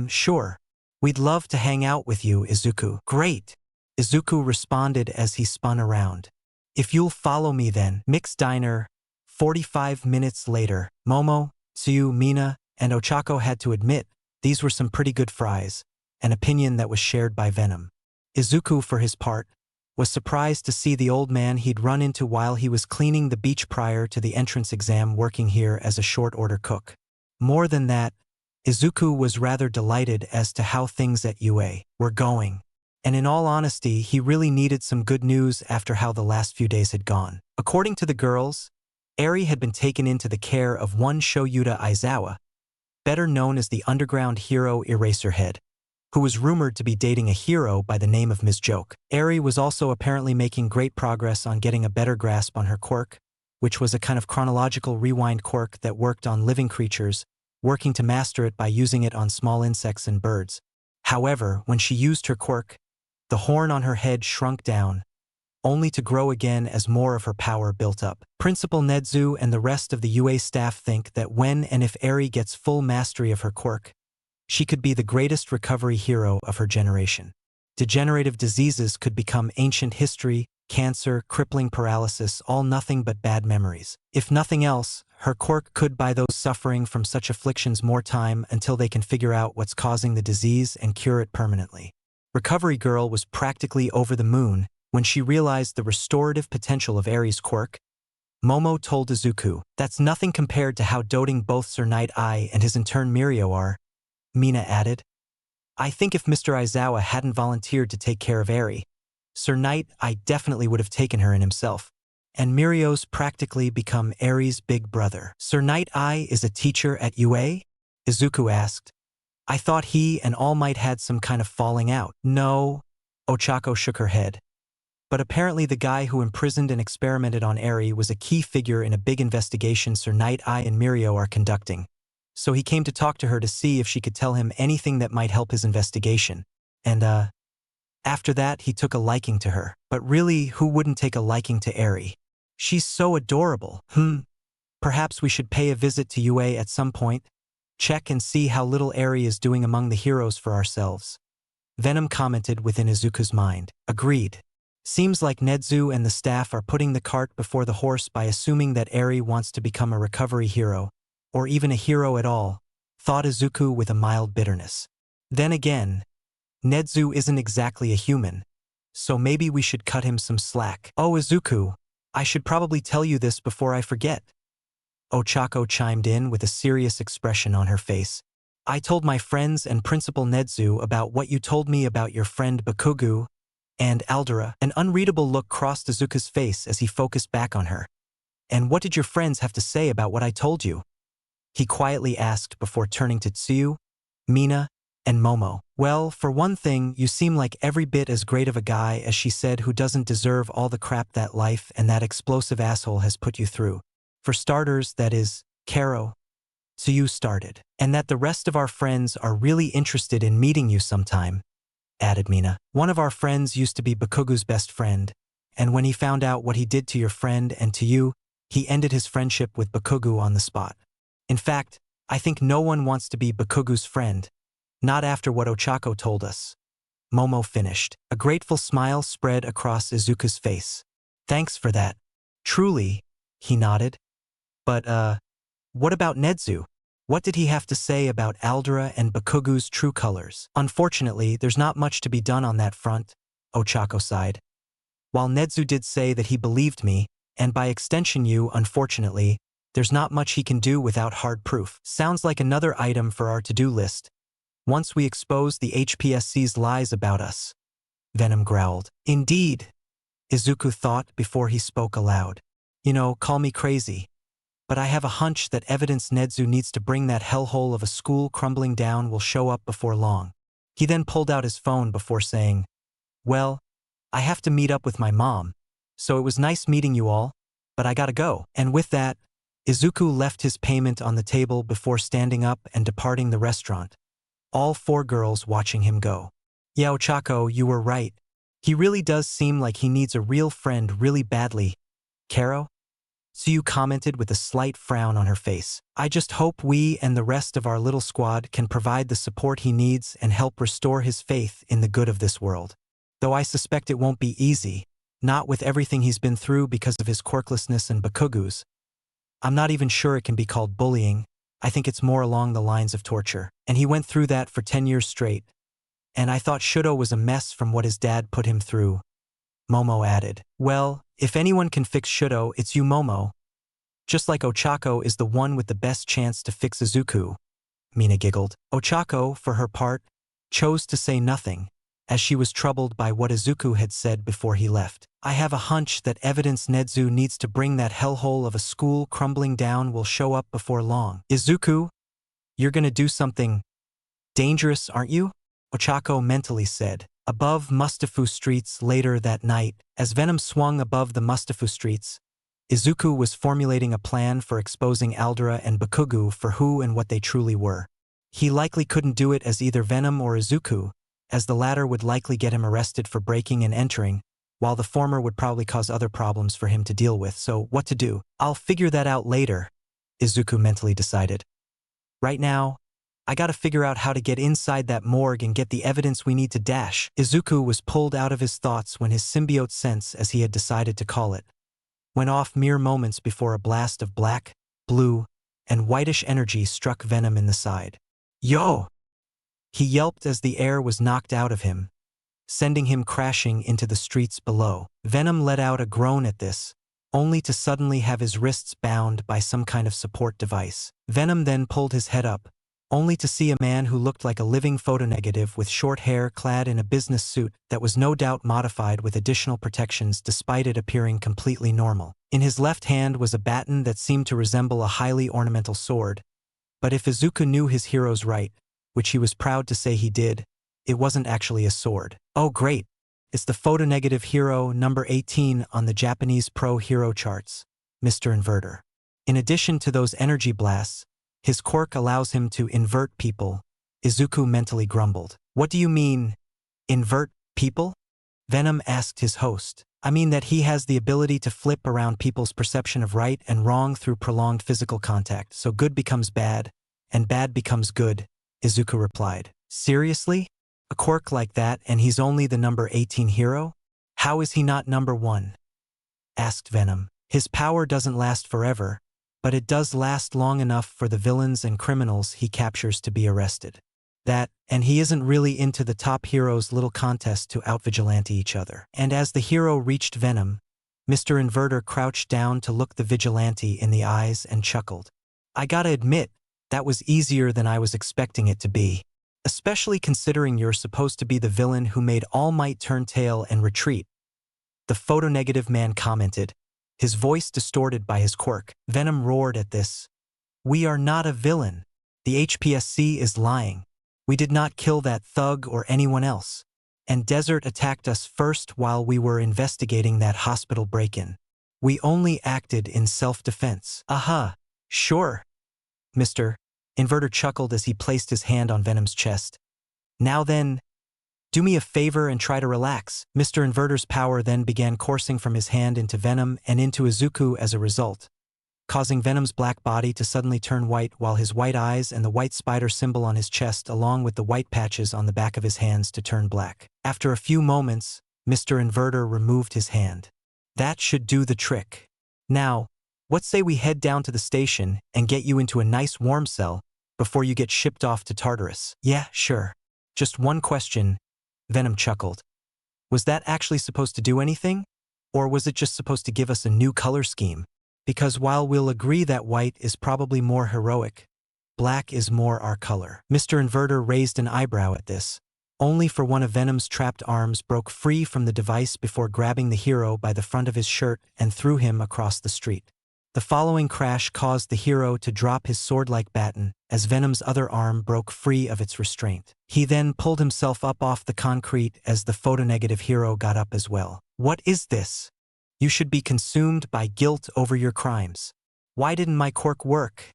Sure. We'd love to hang out with you, Izuku. Great, Izuku responded as he spun around. If you'll follow me then. Mixed Diner. 45 minutes later, Momo, Tsuyu, Mina, and Ochako had to admit these were some pretty good fries, an opinion that was shared by Venom. Izuku, for his part, was surprised to see the old man he'd run into while he was cleaning the beach prior to the entrance exam working here as a short-order cook. More than that, Izuku was rather delighted as to how things at UA were going, and in all honesty, he really needed some good news after how the last few days had gone. According to the girls, Eri had been taken into the care of one Shoyuta Aizawa, better known as the underground hero Eraserhead, who was rumored to be dating a hero by the name of Ms. Joke. Eri was also apparently making great progress on getting a better grasp on her quirk, which was a kind of chronological rewind quirk that worked on living creatures, working to master it by using it on small insects and birds. However, when she used her quirk, the horn on her head shrunk down, only to grow again as more of her power built up. Principal Nedzu and the rest of the UA staff think that when and if Eri gets full mastery of her quirk, she could be the greatest recovery hero of her generation. Degenerative diseases could become ancient history, cancer, crippling paralysis, all nothing but bad memories. If nothing else, her quirk could buy those suffering from such afflictions more time until they can figure out what's causing the disease and cure it permanently. Recovery Girl was practically over the moon when she realized the restorative potential of Eri's quirk. Momo told Izuku, "That's nothing compared to how doting both Sir Knight I and his intern Mirio are." Mina added, "I think if Mr. Aizawa hadn't volunteered to take care of Eri, Sir Knight I definitely would have taken her in himself." and Mirio's practically become Eri's big brother. Sir Night Eye is a teacher at UA? Izuku asked. I thought he and All Might had some kind of falling out. No, Ochako shook her head. But apparently the guy who imprisoned and experimented on Eri was a key figure in a big investigation Sir Night Eye and Mirio are conducting. So he came to talk to her to see if she could tell him anything that might help his investigation. And, after that he took a liking to her. But really, who wouldn't take a liking to Eri? She's so adorable. Perhaps we should pay a visit to UA at some point. Check and see how little Eri is doing among the heroes for ourselves. Venom commented within Izuku's mind. Agreed. Seems like Nedzu and the staff are putting the cart before the horse by assuming that Eri wants to become a recovery hero, or even a hero at all, thought Izuku with a mild bitterness. Then again, Nedzu isn't exactly a human, so maybe we should cut him some slack. Oh Izuku, I should probably tell you this before I forget. Ochako chimed in with a serious expression on her face. I told my friends and Principal Nedzu about what you told me about your friend Bakugu and Aldera. An unreadable look crossed Izuku's face as he focused back on her. And what did your friends have to say about what I told you? He quietly asked before turning to Tsuyu, Mina, and Momo. Well, for one thing, you seem like every bit as great of a guy as she said who doesn't deserve all the crap that life and that explosive asshole has put you through. For starters, that is, Karo. Tsuyu started. And that the rest of our friends are really interested in meeting you sometime, added Mina. One of our friends used to be Bakugu's best friend, and when he found out what he did to your friend and to you, he ended his friendship with Bakugu on the spot. In fact, I think no one wants to be Bakugu's friend. Not after what Ochako told us. Momo finished. A grateful smile spread across Izuku's face. Thanks for that. Truly, he nodded. But, what about Nedzu? What did he have to say about Aldera and Bakugu's true colors? Unfortunately, there's not much to be done on that front, Ochako sighed. While Nedzu did say that he believed me, and by extension you, unfortunately, there's not much he can do without hard proof. Sounds like another item for our to-do list. Once we expose the HPSC's lies about us. Venom growled. Indeed, Izuku thought before he spoke aloud. You know, call me crazy, but I have a hunch that evidence Nedzu needs to bring that hellhole of a school crumbling down will show up before long. He then pulled out his phone before saying, well, I have to meet up with my mom, so it was nice meeting you all, but I gotta go. And with that, Izuku left his payment on the table before standing up and departing the restaurant. All four girls watching him go. Yeah, Ochako, you were right. He really does seem like he needs a real friend really badly. Karo? Tsuyu commented with a slight frown on her face. I just hope we and the rest of our little squad can provide the support he needs and help restore his faith in the good of this world. Though I suspect it won't be easy, not with everything he's been through because of his quirklessness and Bakugu's. I'm not even sure it can be called bullying. I think it's more along the lines of torture. And he went through that for 10 years straight. And I thought Shudo was a mess from what his dad put him through. Momo added. Well, if anyone can fix Shudo, it's you, Momo. Just like Ochako is the one with the best chance to fix Izuku. Mina giggled. Ochako, for her part, chose to say nothing, as she was troubled by what Izuku had said before he left. I have a hunch that evidence Nedzu needs to bring that hellhole of a school crumbling down will show up before long. Izuku, you're gonna do something dangerous, aren't you? Ochako mentally said. Above Mustafu Streets later that night, as Venom swung above the Mustafu Streets, Izuku was formulating a plan for exposing Aldera and Bakugu for who and what they truly were. He likely couldn't do it as either Venom or Izuku, as the latter would likely get him arrested for breaking and entering, while the former would probably cause other problems for him to deal with. So what to do? I'll figure that out later, Izuku mentally decided. Right now, I gotta figure out how to get inside that morgue and get the evidence we need to dash. Izuku was pulled out of his thoughts when his symbiote sense, as he had decided to call it, went off mere moments before a blast of black, blue, and whitish energy struck Venom in the side. Yo! He yelped as the air was knocked out of him, sending him crashing into the streets below. Venom let out a groan at this, only to suddenly have his wrists bound by some kind of support device. Venom then pulled his head up, only to see a man who looked like a living photonegative with short hair clad in a business suit that was no doubt modified with additional protections despite it appearing completely normal. In his left hand was a baton that seemed to resemble a highly ornamental sword, but if Izuku knew his heroes right, which he was proud to say he did, it wasn't actually a sword. Oh great! It's the photonegative hero number 18 on the Japanese pro hero charts, Mr. Inverter. In addition to those energy blasts, his quirk allows him to invert people, Izuku mentally grumbled. What do you mean, invert people? Venom asked his host. I mean that he has the ability to flip around people's perception of right and wrong through prolonged physical contact, so good becomes bad, and bad becomes good, Izuku replied. Seriously? A quirk like that and he's only the number 18 hero? How is he not number 1? Asked Venom. His power doesn't last forever, but it does last long enough for the villains and criminals he captures to be arrested. That, and he isn't really into the top heroes' little contest to out-vigilante each other. And as the hero reached Venom, Mr. Inverter crouched down to look the vigilante in the eyes and chuckled. I gotta admit, that was easier than I was expecting it to be. Especially considering you're supposed to be the villain who made All Might turn tail and retreat. The photonegative man commented, his voice distorted by his quirk. Venom roared at this. We are not a villain. The HPSC is lying. We did not kill that thug or anyone else. And Desert attacked us first while we were investigating that hospital break-in. We only acted in self-defense. Aha, sure. Mr. Inverter chuckled as he placed his hand on Venom's chest. Now then, do me a favor and try to relax. Mr. Inverter's power then began coursing from his hand into Venom and into Izuku as a result, causing Venom's black body to suddenly turn white while his white eyes and the white spider symbol on his chest along with the white patches on the back of his hands to turn black. After a few moments, Mr. Inverter removed his hand. That should do the trick. Now, what say we head down to the station and get you into a nice warm cell before you get shipped off to Tartarus? Yeah, sure. Just one question, Venom chuckled. Was that actually supposed to do anything? Or was it just supposed to give us a new color scheme? Because while we'll agree that white is probably more heroic, black is more our color. Mr. Inverter raised an eyebrow at this, only for one of Venom's trapped arms broke free from the device before grabbing the hero by the front of his shirt and threw him across the street. The following crash caused the hero to drop his sword-like baton as Venom's other arm broke free of its restraint. He then pulled himself up off the concrete as the photonegative hero got up as well. What is this? You should be consumed by guilt over your crimes. Why didn't my quirk work?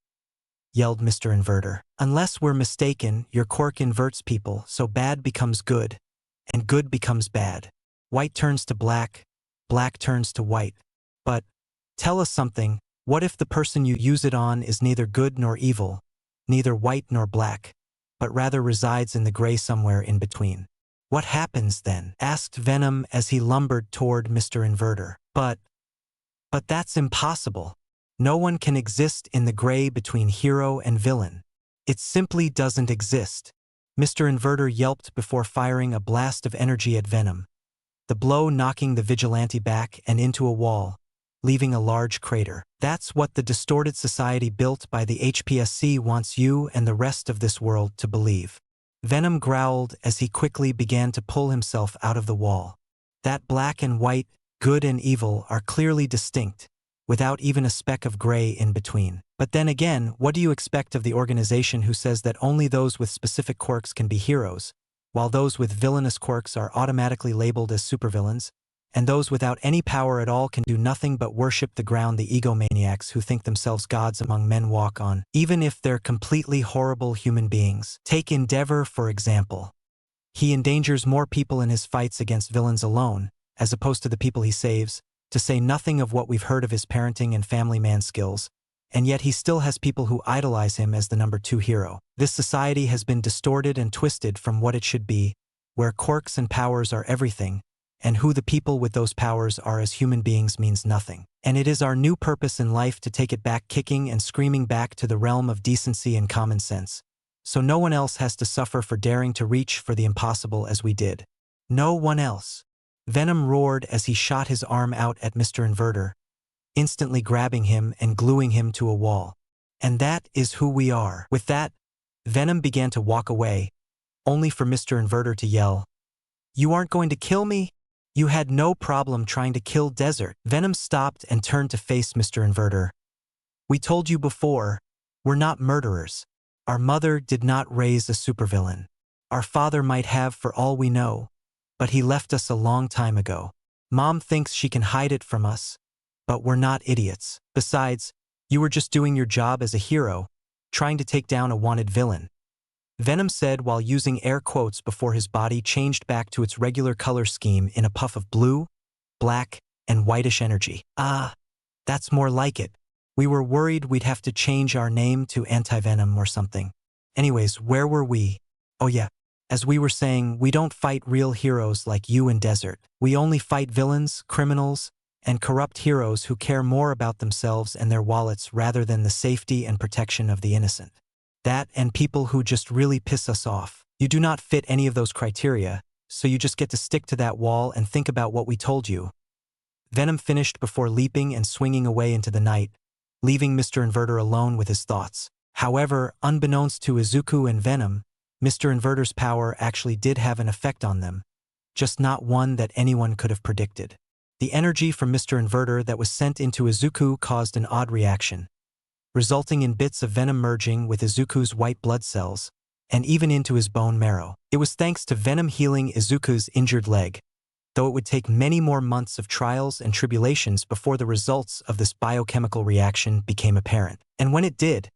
Yelled Mr. Inverter. Unless we're mistaken, your quirk inverts people, so bad becomes good, and good becomes bad. White turns to black, black turns to white. But, tell us something, what if the person you use it on is neither good nor evil, neither white nor black, but rather resides in the gray somewhere in between? What happens then? Asked Venom as he lumbered toward Mr. Inverter. But that's impossible. No one can exist in the gray between hero and villain. It simply doesn't exist. Mr. Inverter yelped before firing a blast of energy at Venom, the blow knocking the vigilante back and into a wall, leaving a large crater. That's what the distorted society built by the HPSC wants you and the rest of this world to believe. Venom growled as he quickly began to pull himself out of the wall. That black and white, good and evil are clearly distinct, without even a speck of gray in between. But then again, what do you expect of the organization who says that only those with specific quirks can be heroes, while those with villainous quirks are automatically labeled as supervillains, and those without any power at all can do nothing but worship the ground the egomaniacs who think themselves gods among men walk on, even if they're completely horrible human beings? Take Endeavor, for example. He endangers more people in his fights against villains alone, as opposed to the people he saves, to say nothing of what we've heard of his parenting and family man skills, and yet he still has people who idolize him as the number 2 hero. This society has been distorted and twisted from what it should be, where quirks and powers are everything, and who the people with those powers are as human beings means nothing. And it is our new purpose in life to take it back kicking and screaming back to the realm of decency and common sense, so no one else has to suffer for daring to reach for the impossible as we did. No one else. Venom roared as he shot his arm out at Mr. Inverter, instantly grabbing him and gluing him to a wall. And that is who we are. With that, Venom began to walk away, only for Mr. Inverter to yell, "You aren't going to kill me? You had no problem trying to kill Desert." Venom stopped and turned to face Mr. Inverter. "We told you before, we're not murderers. Our mother did not raise a supervillain. Our father might have for all we know, but he left us a long time ago. Mom thinks she can hide it from us, but we're not idiots. Besides, you were just doing your job as a hero, trying to take down a wanted villain." Venom said while using air quotes before his body changed back to its regular color scheme in a puff of blue, black, and whitish energy. "Ah, that's more like it. We were worried we'd have to change our name to Anti-Venom or something. Anyways, where were we? Oh yeah, as we were saying, we don't fight real heroes like you and Desert. We only fight villains, criminals, and corrupt heroes who care more about themselves and their wallets rather than the safety and protection of the innocent. That and people who just really piss us off. You do not fit any of those criteria, so you just get to stick to that wall and think about what we told you." Venom finished before leaping and swinging away into the night, leaving Mr. Inverter alone with his thoughts. However, unbeknownst to Izuku and Venom, Mr. Inverter's power actually did have an effect on them, just not one that anyone could have predicted. The energy from Mr. Inverter that was sent into Izuku caused an odd reaction, resulting in bits of Venom merging with Izuku's white blood cells, and even into his bone marrow. It was thanks to Venom healing Izuku's injured leg, though it would take many more months of trials and tribulations before the results of this biochemical reaction became apparent. And when it did,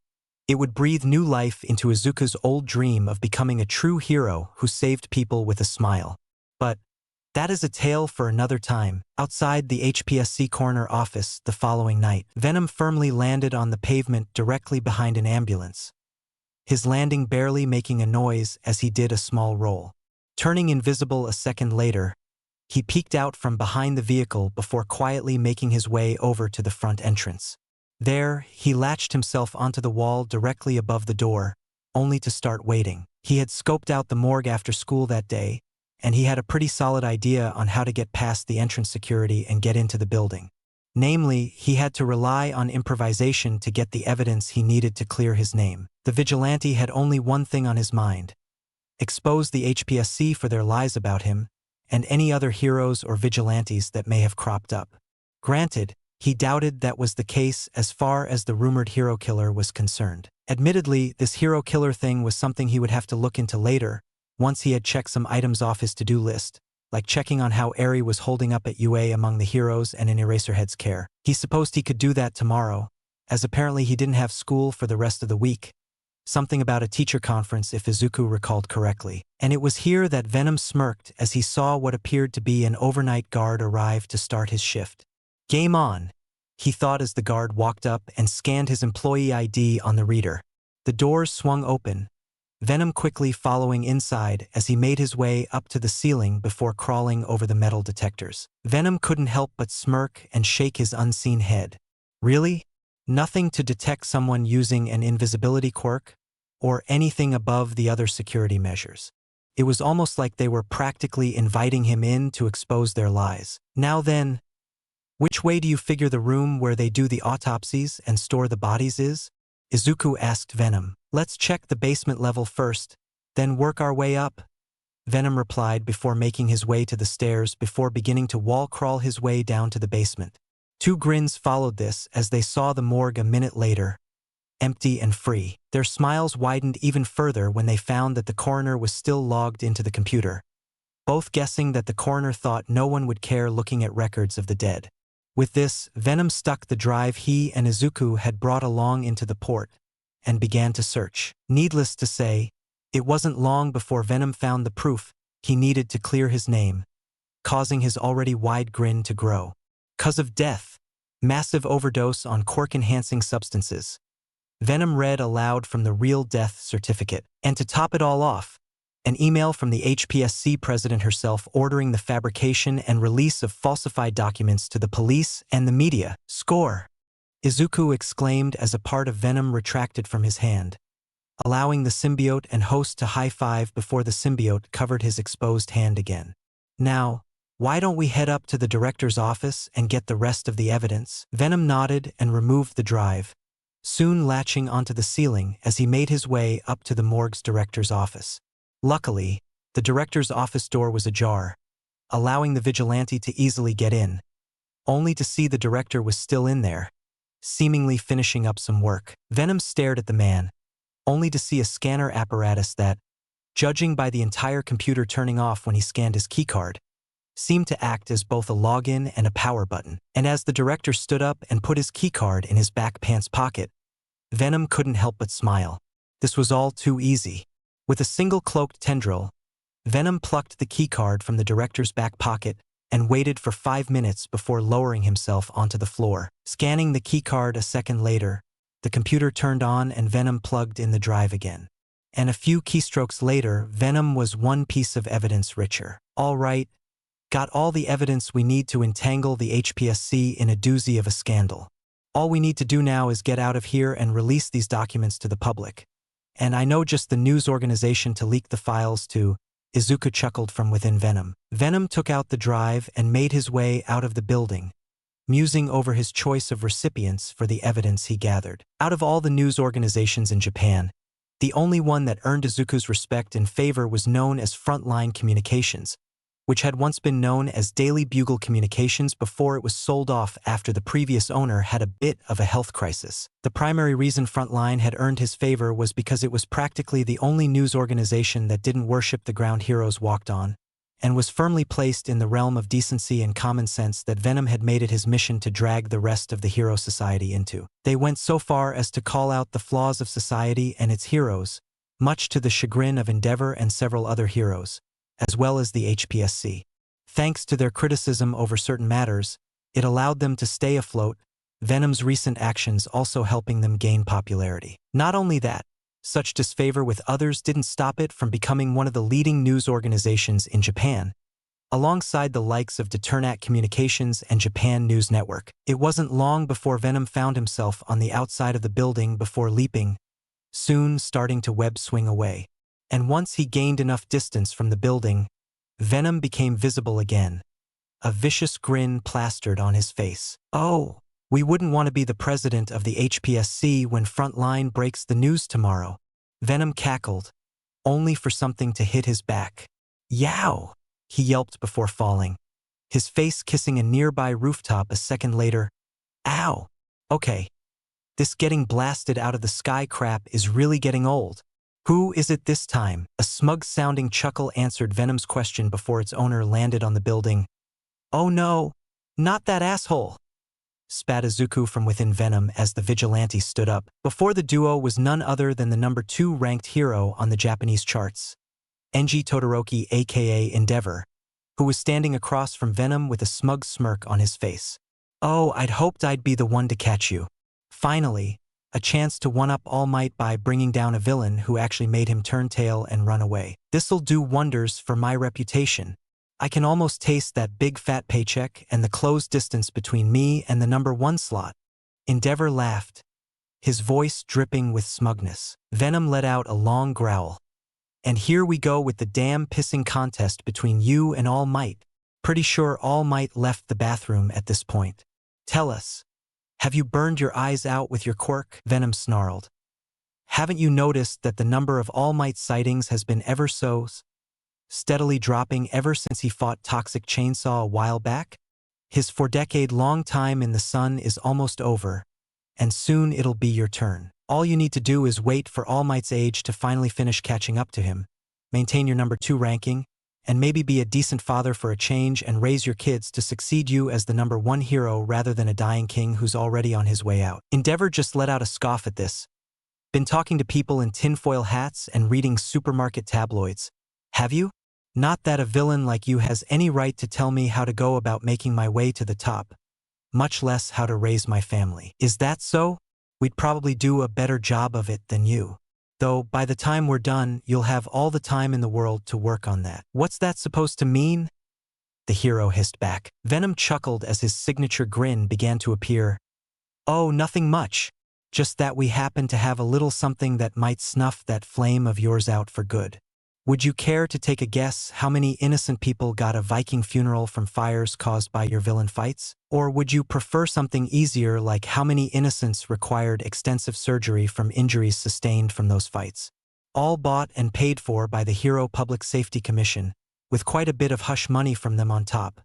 it would breathe new life into Izuku's old dream of becoming a true hero who saved people with a smile. But that is a tale for another time. Outside the HPSC corner office the following night, Venom firmly landed on the pavement directly behind an ambulance, his landing barely making a noise as he did a small roll. Turning invisible a second later, he peeked out from behind the vehicle before quietly making his way over to the front entrance. There, he latched himself onto the wall directly above the door, only to start waiting. He had scoped out the morgue after school that day, and he had a pretty solid idea on how to get past the entrance security and get into the building. Namely, he had to rely on improvisation to get the evidence he needed to clear his name. The vigilante had only one thing on his mind: expose the HPSC for their lies about him, and any other heroes or vigilantes that may have cropped up. Granted, he doubted that was the case as far as the rumored hero killer was concerned. Admittedly, this hero killer thing was something he would have to look into later, once he had checked some items off his to-do list, like checking on how Eri was holding up at UA among the heroes and in Eraserhead's care. He supposed he could do that tomorrow, as apparently he didn't have school for the rest of the week. Something about a teacher conference if Izuku recalled correctly. And it was here that Venom smirked as he saw what appeared to be an overnight guard arrive to start his shift. "Game on," he thought as the guard walked up and scanned his employee ID on the reader. The doors swung open, Venom quickly following inside as he made his way up to the ceiling before crawling over the metal detectors. Venom couldn't help but smirk and shake his unseen head. Really? Nothing to detect someone using an invisibility quirk? Or anything above the other security measures? It was almost like they were practically inviting him in to expose their lies. "Now then, which way do you figure the room where they do the autopsies and store the bodies is?" Izuku asked Venom. "Let's check the basement level first, then work our way up," Venom replied before making his way to the stairs before beginning to wall crawl his way down to the basement. Two grins followed this as they saw the morgue a minute later, empty and free. Their smiles widened even further when they found that the coroner was still logged into the computer, both guessing that the coroner thought no one would care looking at records of the dead. With this, Venom stuck the drive he and Izuku had brought along into the port and began to search. Needless to say, it wasn't long before Venom found the proof he needed to clear his name, causing his already wide grin to grow. "'Cause of death, massive overdose on quirk-enhancing substances," Venom read aloud from the real death certificate. And to top it all off, an email from the HPSC president herself ordering the fabrication and release of falsified documents to the police and the media. "Score!" Izuku exclaimed as a part of Venom retracted from his hand, allowing the symbiote and host to high-five before the symbiote covered his exposed hand again. "Now, why don't we head up to the director's office and get the rest of the evidence?" Venom nodded and removed the drive, soon latching onto the ceiling as he made his way up to the morgue's director's office. Luckily, the director's office door was ajar, allowing the vigilante to easily get in, only to see the director was still in there, seemingly finishing up some work. Venom stared at the man, only to see a scanner apparatus that, judging by the entire computer turning off when he scanned his keycard, seemed to act as both a login and a power button. And as the director stood up and put his keycard in his back pants pocket, Venom couldn't help but smile. This was all too easy. With a single cloaked tendril, Venom plucked the keycard from the director's back pocket and waited for 5 minutes before lowering himself onto the floor. Scanning the keycard a second later, the computer turned on and Venom plugged in the drive again. And a few keystrokes later, Venom was one piece of evidence richer. All right, got all the evidence we need to entangle the HPSC in a doozy of a scandal. All we need to do now is get out of here and release these documents to the public. And I know just the news organization to leak the files to. Izuku chuckled from within Venom. Venom took out the drive and made his way out of the building, musing over his choice of recipients for the evidence he gathered. Out of all the news organizations in Japan, the only one that earned Izuku's respect and favor was known as Frontline Communications, which had once been known as Daily Bugle Communications before it was sold off after the previous owner had a bit of a health crisis. The primary reason Frontline had earned his favor was because it was practically the only news organization that didn't worship the ground heroes walked on, and was firmly placed in the realm of decency and common sense that Venom had made it his mission to drag the rest of the hero society into. They went so far as to call out the flaws of society and its heroes, much to the chagrin of Endeavor and several other heroes, as well as the HPSC. Thanks to their criticism over certain matters, it allowed them to stay afloat, Venom's recent actions also helping them gain popularity. Not only that, such disfavor with others didn't stop it from becoming one of the leading news organizations in Japan, alongside the likes of Deternat Communications and Japan News Network. It wasn't long before Venom found himself on the outside of the building before leaping, soon starting to web swing away. And once he gained enough distance from the building, Venom became visible again, a vicious grin plastered on his face. Oh, we wouldn't want to be the president of the HPSC when Frontline breaks the news tomorrow. Venom cackled, only for something to hit his back. Yow! He yelped before falling, his face kissing a nearby rooftop a second later. Ow! Okay, this getting blasted out of the sky crap is really getting old. Who is it this time? A smug-sounding chuckle answered Venom's question before its owner landed on the building. Oh no, not that asshole! Spat Izuku from within Venom as the vigilante stood up. Before the duo was none other than the number 2 ranked hero on the Japanese charts, Enji Todoroki aka Endeavor, who was standing across from Venom with a smug smirk on his face. Oh, I'd hoped I'd be the one to catch you. Finally, a chance to one-up All Might by bringing down a villain who actually made him turn tail and run away. This'll do wonders for my reputation. I can almost taste that big fat paycheck and the closed distance between me and the number 1 slot. Endeavor laughed, his voice dripping with smugness. Venom let out a long growl. And here we go with the damn pissing contest between you and All Might. Pretty sure All Might left the bathroom at this point. Tell us, have you burned your eyes out with your quirk? Venom snarled. Haven't you noticed that the number of All Might sightings has been ever so steadily dropping ever since he fought Toxic Chainsaw a while back? His 4-decade-long time in the sun is almost over, and soon it'll be your turn. All you need to do is wait for All Might's age to finally finish catching up to him, maintain your number 2 ranking, and maybe be a decent father for a change and raise your kids to succeed you as the number 1 hero rather than a dying king who's already on his way out. Endeavor just let out a scoff at this. Been talking to people in tinfoil hats and reading supermarket tabloids. Have you? Not that a villain like you has any right to tell me how to go about making my way to the top, much less how to raise my family. Is that so? We'd probably do a better job of it than you. Though, by the time we're done, you'll have all the time in the world to work on that. What's that supposed to mean? The hero hissed back. Venom chuckled as his signature grin began to appear. Oh, nothing much. Just that we happen to have a little something that might snuff that flame of yours out for good. Would you care to take a guess how many innocent people got a Viking funeral from fires caused by your villain fights? Or would you prefer something easier like how many innocents required extensive surgery from injuries sustained from those fights? All bought and paid for by the Hero Public Safety Commission, with quite a bit of hush money from them on top.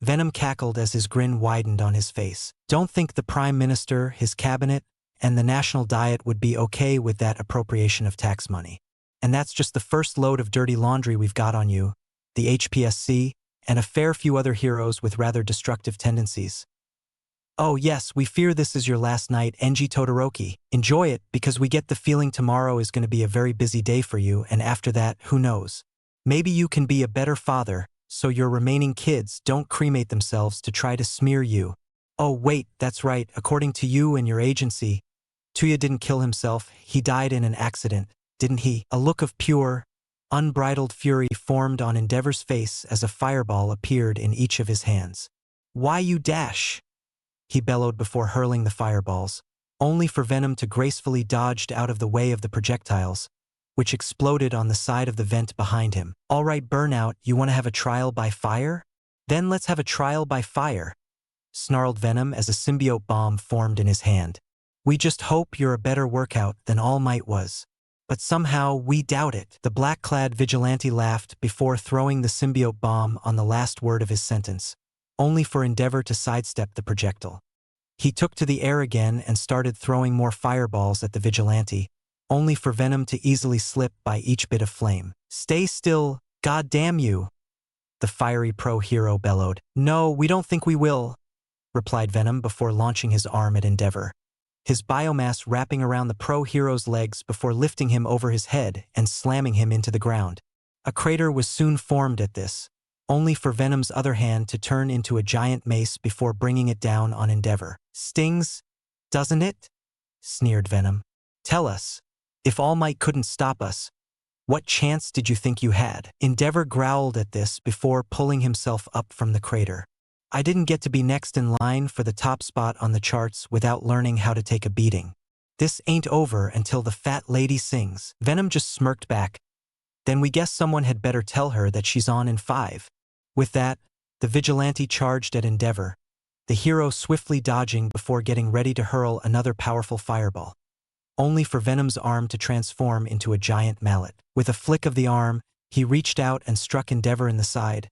Venom cackled as his grin widened on his face. Don't think the Prime Minister, his cabinet, and the National Diet would be okay with that appropriation of tax money. And that's just the first load of dirty laundry we've got on you, the HPSC, and a fair few other heroes with rather destructive tendencies. Oh yes, we fear this is your last night, Enji Todoroki. Enjoy it, because we get the feeling tomorrow is going to be a very busy day for you, and after that, who knows? Maybe you can be a better father, so your remaining kids don't cremate themselves to try to smear you. Oh wait, that's right, according to you and your agency, Tuya didn't kill himself, he died in an accident, didn't he? A look of pure, unbridled fury formed on Endeavor's face as a fireball appeared in each of his hands. Why you dash? He bellowed before hurling the fireballs, only for Venom to gracefully dodge out of the way of the projectiles, which exploded on the side of the vent behind him. All right, Burnout, you want to have a trial by fire? Then let's have a trial by fire, snarled Venom as a symbiote bomb formed in his hand. We just hope you're a better workout than All Might was. But somehow we doubt it. The black-clad vigilante laughed before throwing the symbiote bomb on the last word of his sentence, only for Endeavor to sidestep the projectile. He took to the air again and started throwing more fireballs at the vigilante, only for Venom to easily slip by each bit of flame. Stay still, god damn you! The fiery pro-hero bellowed. No, we don't think we will, replied Venom before launching his arm at Endeavor, his biomass wrapping around the pro-hero's legs before lifting him over his head and slamming him into the ground. A crater was soon formed at this, only for Venom's other hand to turn into a giant mace before bringing it down on Endeavor. Stings, doesn't it? Sneered Venom. Tell us, if All Might couldn't stop us, what chance did you think you had? Endeavor growled at this before pulling himself up from the crater. I didn't get to be next in line for the top spot on the charts without learning how to take a beating. This ain't over until the fat lady sings. Venom just smirked back. Then we guess someone had better tell her that she's on in 5. With that, the vigilante charged at Endeavor, the hero swiftly dodging before getting ready to hurl another powerful fireball, only for Venom's arm to transform into a giant mallet. With a flick of the arm, he reached out and struck Endeavor in the side,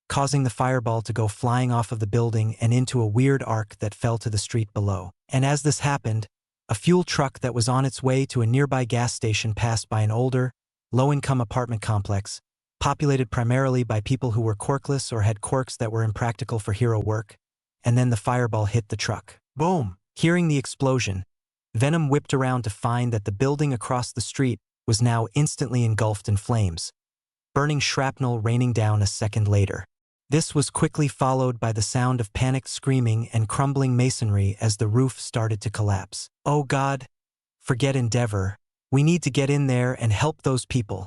causing the fireball to go flying off of the building and into a weird arc that fell to the street below. And as this happened, a fuel truck that was on its way to a nearby gas station passed by an older, low-income apartment complex, populated primarily by people who were quirkless or had quirks that were impractical for hero work, and then the fireball hit the truck. Boom! Hearing the explosion, Venom whipped around to find that the building across the street was now instantly engulfed in flames, burning shrapnel raining down a second later. This was quickly followed by the sound of panicked screaming and crumbling masonry as the roof started to collapse. Oh God, forget Endeavor. We need to get in there and help those people,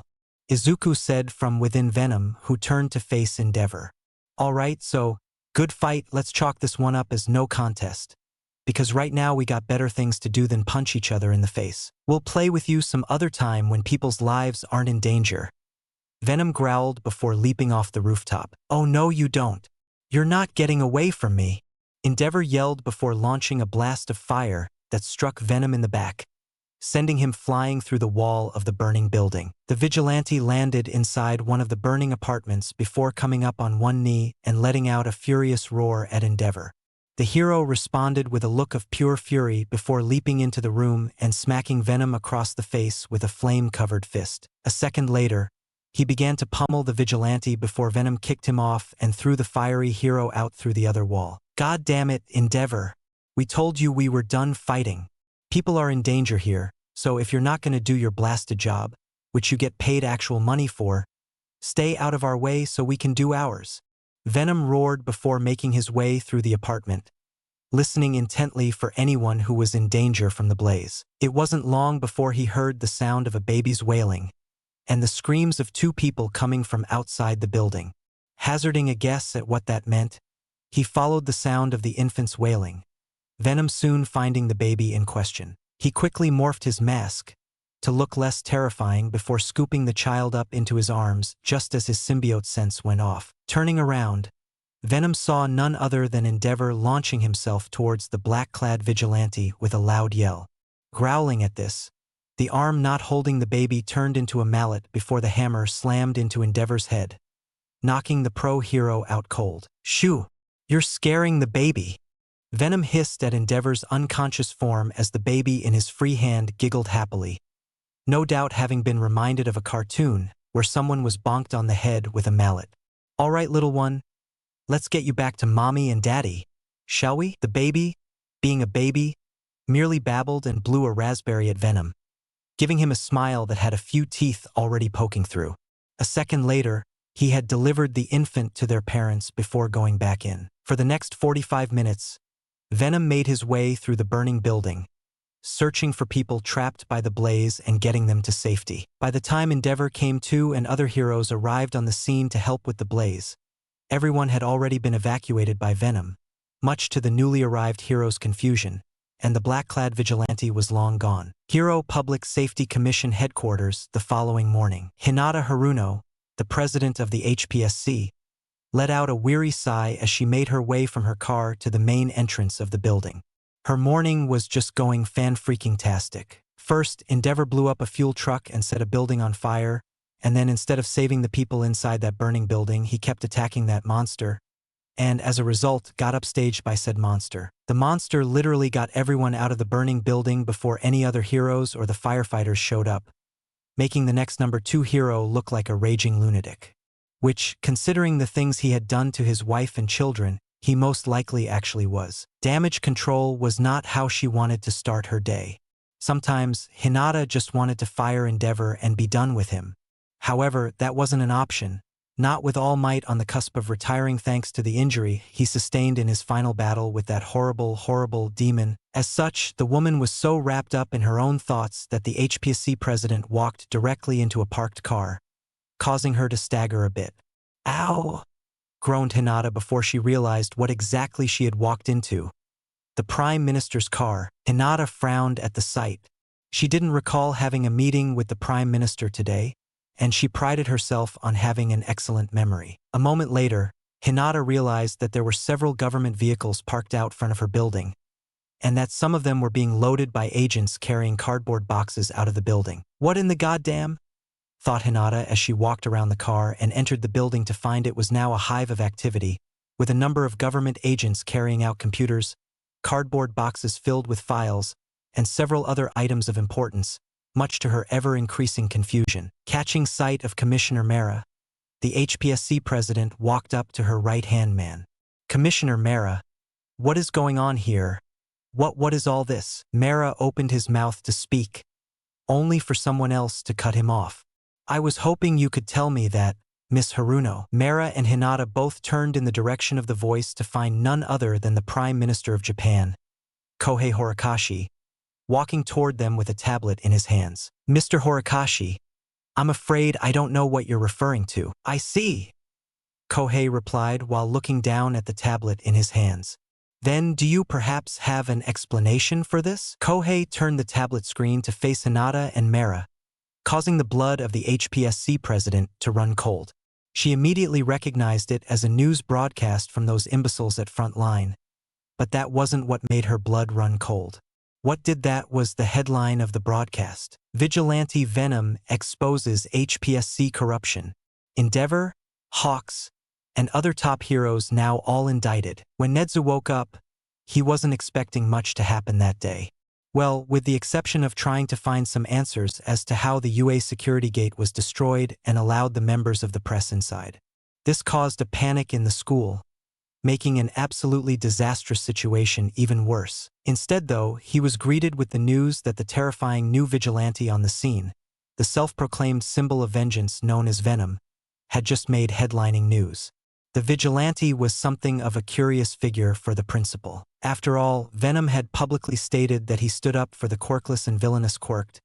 Izuku said from within Venom, who turned to face Endeavor. All right, so, good fight, let's chalk this one up as no contest. Because right now we got better things to do than punch each other in the face. We'll play with you some other time when people's lives aren't in danger. Venom growled before leaping off the rooftop. Oh no you don't. You're not getting away from me. Endeavor yelled before launching a blast of fire that struck Venom in the back, sending him flying through the wall of the burning building. The vigilante landed inside one of the burning apartments before coming up on one knee and letting out a furious roar at Endeavor. The hero responded with a look of pure fury before leaping into the room and smacking Venom across the face with a flame-covered fist. A second later, he began to pummel the vigilante before Venom kicked him off and threw the fiery hero out through the other wall. God damn it, Endeavor. We told you we were done fighting. People are in danger here, so if you're not going to do your blasted job, which you get paid actual money for, stay out of our way so we can do ours. Venom roared before making his way through the apartment, listening intently for anyone who was in danger from the blaze. It wasn't long before he heard the sound of a baby's wailing and the screams of 2 people coming from outside the building. Hazarding a guess at what that meant, he followed the sound of the infant's wailing, Venom soon finding the baby in question. He quickly morphed his mask, to look less terrifying before scooping the child up into his arms just as his symbiote sense went off. Turning around, Venom saw none other than Endeavor launching himself towards the black-clad vigilante with a loud yell. Growling at this, the arm not holding the baby turned into a mallet before the hammer slammed into Endeavor's head, knocking the pro-hero out cold. "Shoo! You're scaring the baby!" Venom hissed at Endeavor's unconscious form as the baby in his free hand giggled happily, no doubt having been reminded of a cartoon where someone was bonked on the head with a mallet. "All right, little one, let's get you back to mommy and daddy, shall we?" The baby, being a baby, merely babbled and blew a raspberry at Venom, giving him a smile that had a few teeth already poking through. A second later, he had delivered the infant to their parents before going back in. For the next 45 minutes, Venom made his way through the burning building, searching for people trapped by the blaze and getting them to safety. By the time Endeavor came to and other heroes arrived on the scene to help with the blaze, everyone had already been evacuated by Venom, much to the newly arrived heroes' confusion, and the black-clad vigilante was long gone. Hero Public Safety Commission headquarters the following morning. Hinata Haruno, the president of the HPSC, let out a weary sigh as she made her way from her car to the main entrance of the building. Her morning was just going fan-freaking-tastic. First, Endeavor blew up a fuel truck and set a building on fire, and then instead of saving the people inside that burning building, he kept attacking that monster, and as a result, got upstaged by said monster. The monster literally got everyone out of the burning building before any other heroes or the firefighters showed up, making the next number 2 hero look like a raging lunatic. Which, considering the things he had done to his wife and children, he most likely actually was. Damage control was not how she wanted to start her day. Sometimes, Hinata just wanted to fire Endeavor and be done with him. However, that wasn't an option, not with All Might on the cusp of retiring thanks to the injury he sustained in his final battle with that horrible demon. As such, the woman was so wrapped up in her own thoughts that the HPSC president walked directly into a parked car, causing her to stagger a bit. "Ow!" groaned Hinata before she realized what exactly she had walked into. The Prime Minister's car. Hinata frowned at the sight. She didn't recall having a meeting with the Prime Minister today, and she prided herself on having an excellent memory. A moment later, Hinata realized that there were several government vehicles parked out front of her building, and that some of them were being loaded by agents carrying cardboard boxes out of the building. "What in the goddamn?" thought Hinata as she walked around the car and entered the building to find it was now a hive of activity, with a number of government agents carrying out computers, cardboard boxes filled with files, and several other items of importance, much to her ever-increasing confusion. Catching sight of Commissioner Mara, the HPSC president walked up to her right-hand man. "Commissioner Mara, what is going on here? What is all this?" Mara opened his mouth to speak, only for someone else to cut him off. "I was hoping you could tell me that, Miss Haruno." Mara and Hinata both turned in the direction of the voice to find none other than the Prime Minister of Japan, Kohei Horikoshi, walking toward them with a tablet in his hands. "Mr. Horikoshi, I'm afraid I don't know what you're referring to." "I see," Kohei replied while looking down at the tablet in his hands. "Then do you perhaps have an explanation for this?" Kohei turned the tablet screen to face Hinata and Mara, causing the blood of the HPSC president to run cold. She immediately recognized it as a news broadcast from those imbeciles at front line, but that wasn't what made her blood run cold. What did that was the headline of the broadcast. "Vigilante Venom exposes HPSC corruption. Endeavor, Hawks, and other top heroes now all indicted." When Nedzu woke up, he wasn't expecting much to happen that day. Well, with the exception of trying to find some answers as to how the UA security gate was destroyed and allowed the members of the press inside. This caused a panic in the school, making an absolutely disastrous situation even worse. Instead, though, he was greeted with the news that the terrifying new vigilante on the scene, the self-proclaimed symbol of vengeance known as Venom, had just made headlining news. The vigilante was something of a curious figure for the principal. After all, Venom had publicly stated that he stood up for the quirkless and villainous quirked,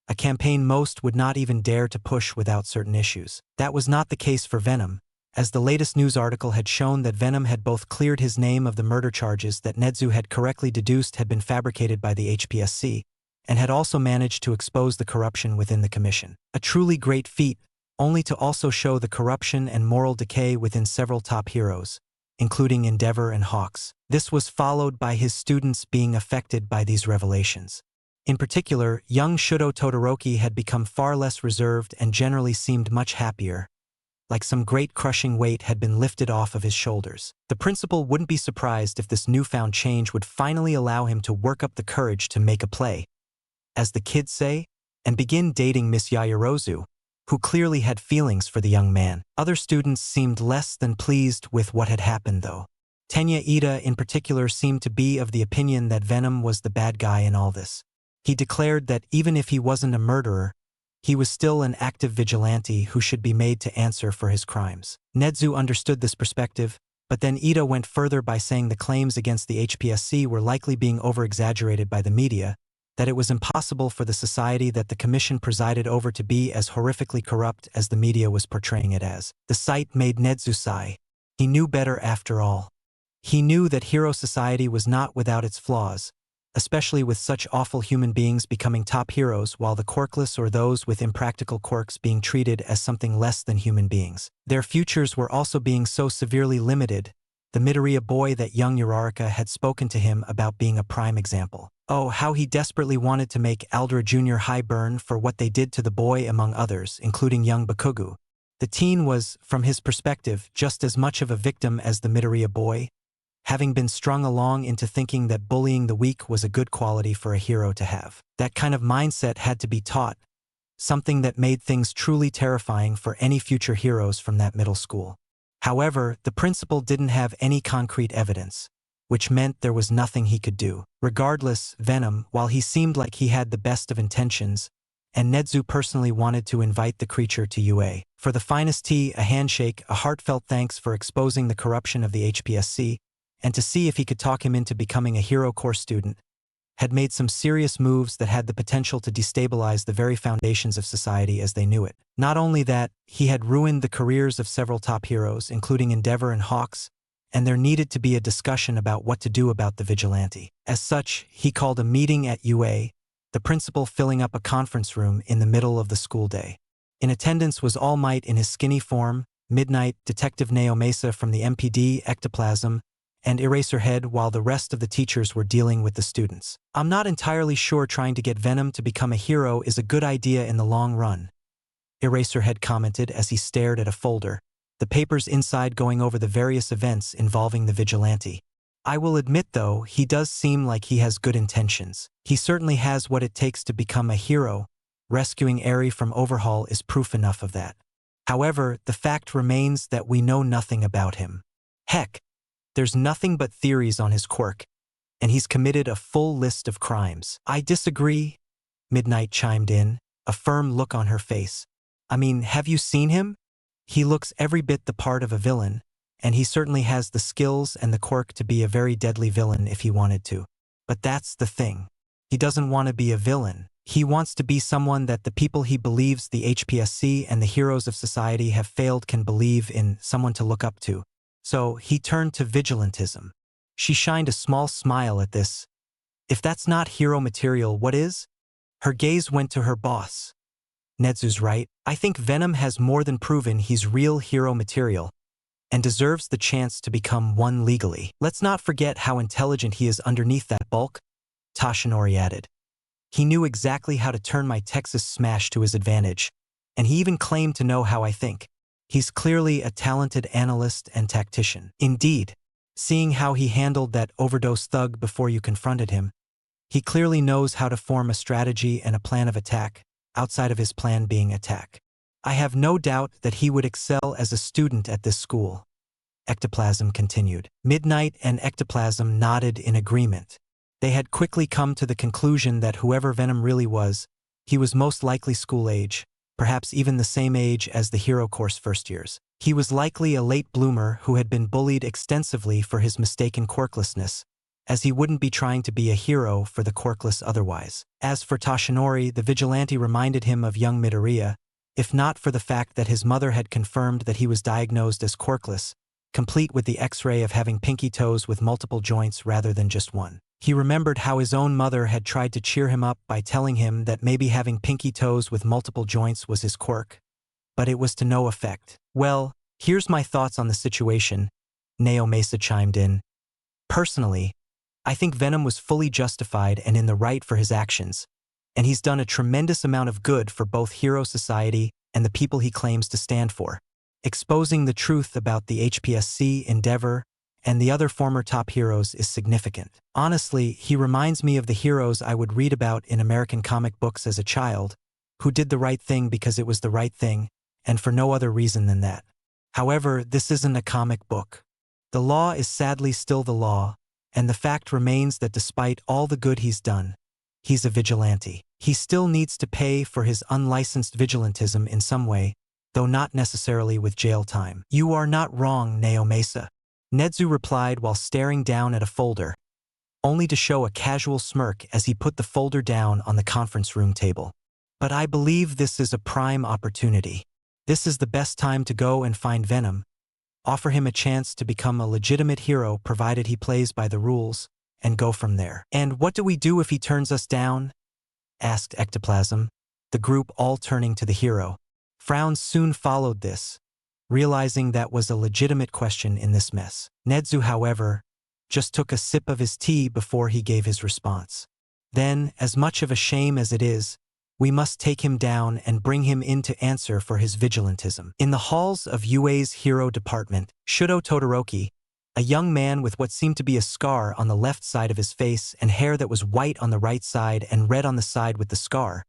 a campaign most would not even dare to push without certain issues. That was not the case for Venom, as the latest news article had shown that Venom had both cleared his name of the murder charges that Nedzu had correctly deduced had been fabricated by the HPSC, and had also managed to expose the corruption within the commission. A truly great feat, only to also show the corruption and moral decay within several top heroes, including Endeavor and Hawks. This was followed by his students being affected by these revelations. In particular, young Shudo Todoroki had become far less reserved and generally seemed much happier, like some great crushing weight had been lifted off of his shoulders. The principal wouldn't be surprised if this newfound change would finally allow him to work up the courage to make a play, as the kids say, and begin dating Miss Yaoyorozu, who clearly had feelings for the young man. Other students seemed less than pleased with what had happened, though. Tenya Ida in particular seemed to be of the opinion that Venom was the bad guy in all this. He declared that even if he wasn't a murderer, he was still an active vigilante who should be made to answer for his crimes. Nezu understood this perspective, but then Ida went further by saying the claims against the HPSC were likely being over-exaggerated by the media, that it was impossible for the society that the commission presided over to be as horrifically corrupt as the media was portraying it as. The sight made Nezu sigh. He knew better after all. He knew that hero society was not without its flaws, especially with such awful human beings becoming top heroes while the quirkless or those with impractical quirks being treated as something less than human beings. Their futures were also being so severely limited, the Midoriya boy that young Uraraka had spoken to him about being a prime example. Oh, how he desperately wanted to make Aldra Jr. high burn for what they did to the boy among others, including young Bakugu. The teen was, from his perspective, just as much of a victim as the Midoriya boy, having been strung along into thinking that bullying the weak was a good quality for a hero to have. That kind of mindset had to be taught, something that made things truly terrifying for any future heroes from that middle school. However, the principal didn't have any concrete evidence, which meant there was nothing he could do. Regardless, Venom, while he seemed like he had the best of intentions, and Nezu personally wanted to invite the creature to UA. For the finest tea, a handshake, a heartfelt thanks for exposing the corruption of the HPSC, and to see if he could talk him into becoming a hero course student, had made some serious moves that had the potential to destabilize the very foundations of society as they knew it. Not only that, he had ruined the careers of several top heroes, including Endeavor and Hawks, and there needed to be a discussion about what to do about the vigilante. As such, he called a meeting at UA, the principal filling up a conference room in the middle of the school day. In attendance was All Might in his skinny form, Midnight, Detective Neo Mesa from the MPD, Ectoplasm, and Eraserhead, while the rest of the teachers were dealing with the students. I'm not entirely sure trying to get Venom to become a hero is a good idea in the long run, Eraserhead commented as he stared at a folder, the papers inside going over the various events involving the vigilante. I will admit though, he does seem like he has good intentions. He certainly has what it takes to become a hero. Rescuing Eri from Overhaul is proof enough of that. However, the fact remains that we know nothing about him. Heck, there's nothing but theories on his quirk, and he's committed a full list of crimes. I disagree, Midnight chimed in, a firm look on her face. I mean, have you seen him? He looks every bit the part of a villain, and he certainly has the skills and the quirk to be a very deadly villain if he wanted to. But that's the thing. He doesn't want to be a villain. He wants to be someone that the people he believes the HPSC and the heroes of society have failed can believe in, someone to look up to. So he turned to vigilantism. She shined a small smile at this. If that's not hero material, what is? Her gaze went to her boss. Nezu's right. I think Venom has more than proven he's real hero material, and deserves the chance to become one legally. Let's not forget how intelligent he is underneath that bulk, Toshinori added. He knew exactly how to turn my Texas smash to his advantage, and he even claimed to know how I think. He's clearly a talented analyst and tactician. Indeed, seeing how he handled that overdose thug before you confronted him, he clearly knows how to form a strategy and a plan of attack, outside of his plan being attack. I have no doubt that he would excel as a student at this school, Ectoplasm continued. Midnight and Ectoplasm nodded in agreement. They had quickly come to the conclusion that whoever Venom really was, he was most likely school age, perhaps even the same age as the hero course first years. He was likely a late bloomer who had been bullied extensively for his mistaken quirklessness, as he wouldn't be trying to be a hero for the quirkless otherwise. As for Toshinori, the vigilante reminded him of young Midoriya, if not for the fact that his mother had confirmed that he was diagnosed as quirkless, complete with the X-ray of having pinky toes with multiple joints rather than just one. He remembered how his own mother had tried to cheer him up by telling him that maybe having pinky toes with multiple joints was his quirk, but it was to no effect. "Well, here's my thoughts on the situation," Naomasa chimed in. "Personally, I think Venom was fully justified and in the right for his actions, and he's done a tremendous amount of good for both Hero Society and the people he claims to stand for. Exposing the truth about the HPSC, Endeavor, and the other former top heroes is significant. Honestly, he reminds me of the heroes I would read about in American comic books as a child, who did the right thing because it was the right thing, and for no other reason than that. However, this isn't a comic book. The law is sadly still the law, and the fact remains that despite all the good he's done, he's a vigilante. He still needs to pay for his unlicensed vigilantism in some way, though not necessarily with jail time." "You are not wrong, Naomasa," Nedzu replied while staring down at a folder, only to show a casual smirk as he put the folder down on the conference room table. "But I believe this is a prime opportunity. This is the best time to go and find Venom, offer him a chance to become a legitimate hero provided he plays by the rules, and go from there." "And what do we do if he turns us down?" asked Ectoplasm, the group all turning to the hero. Frowns soon followed this, realizing that was a legitimate question in this mess. Nedzu, however, just took a sip of his tea before he gave his response. "Then, as much of a shame as it is, we must take him down and bring him in to answer for his vigilantism." In the halls of UA's hero department, Shudo Todoroki, a young man with what seemed to be a scar on the left side of his face and hair that was white on the right side and red on the side with the scar,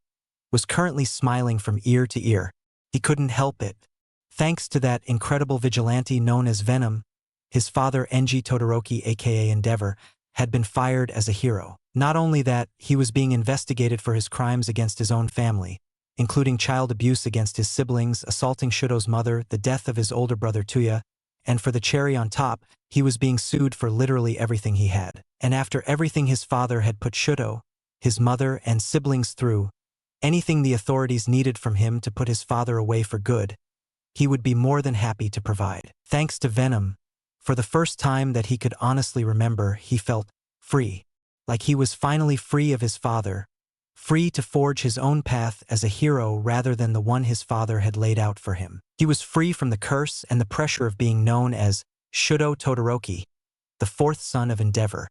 was currently smiling from ear to ear. He couldn't help it. Thanks to that incredible vigilante known as Venom, his father Enji Todoroki aka Endeavor had been fired as a hero. Not only that, he was being investigated for his crimes against his own family, including child abuse against his siblings, assaulting Shudo's mother, the death of his older brother Tuya, and for the cherry on top, he was being sued for literally everything he had. And after everything his father had put Shudo, his mother, and siblings through, anything the authorities needed from him to put his father away for good, he would be more than happy to provide. Thanks to Venom, for the first time that he could honestly remember, he felt free. Like he was finally free of his father, free to forge his own path as a hero rather than the one his father had laid out for him. He was free from the curse and the pressure of being known as Shudo Todoroki, the fourth son of Endeavor,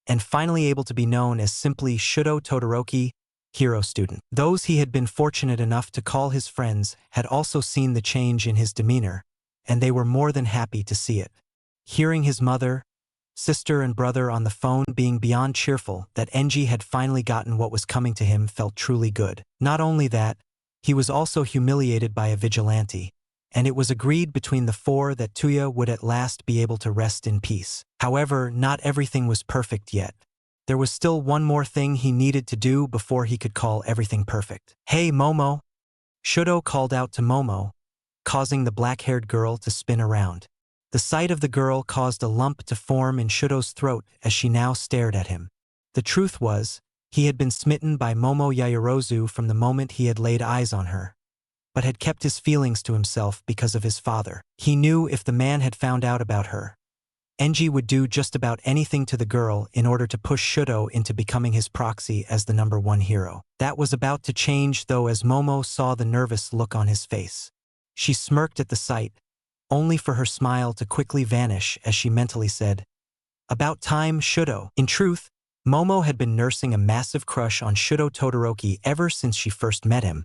and finally able to be known as simply Shudo Todoroki, hero student. Those he had been fortunate enough to call his friends had also seen the change in his demeanor, and they were more than happy to see it. Hearing his mother, sister, and brother on the phone being beyond cheerful that Enji had finally gotten what was coming to him felt truly good. Not only that, he was also humiliated by a vigilante, and it was agreed between the four that Tuya would at last be able to rest in peace. However, not everything was perfect yet. There was still one more thing he needed to do before he could call everything perfect. "Hey, Momo!" Shudo called out to Momo, causing the black-haired girl to spin around. The sight of the girl caused a lump to form in Shudo's throat as she now stared at him. The truth was, he had been smitten by Momo Yaoyorozu from the moment he had laid eyes on her, but had kept his feelings to himself because of his father. He knew if the man had found out about her, Enji would do just about anything to the girl in order to push Shudo into becoming his proxy as the #1 hero. That was about to change though as Momo saw the nervous look on his face. She smirked at the sight, only for her smile to quickly vanish as she mentally said, "About time, Shudo." In truth, Momo had been nursing a massive crush on Shudo Todoroki ever since she first met him,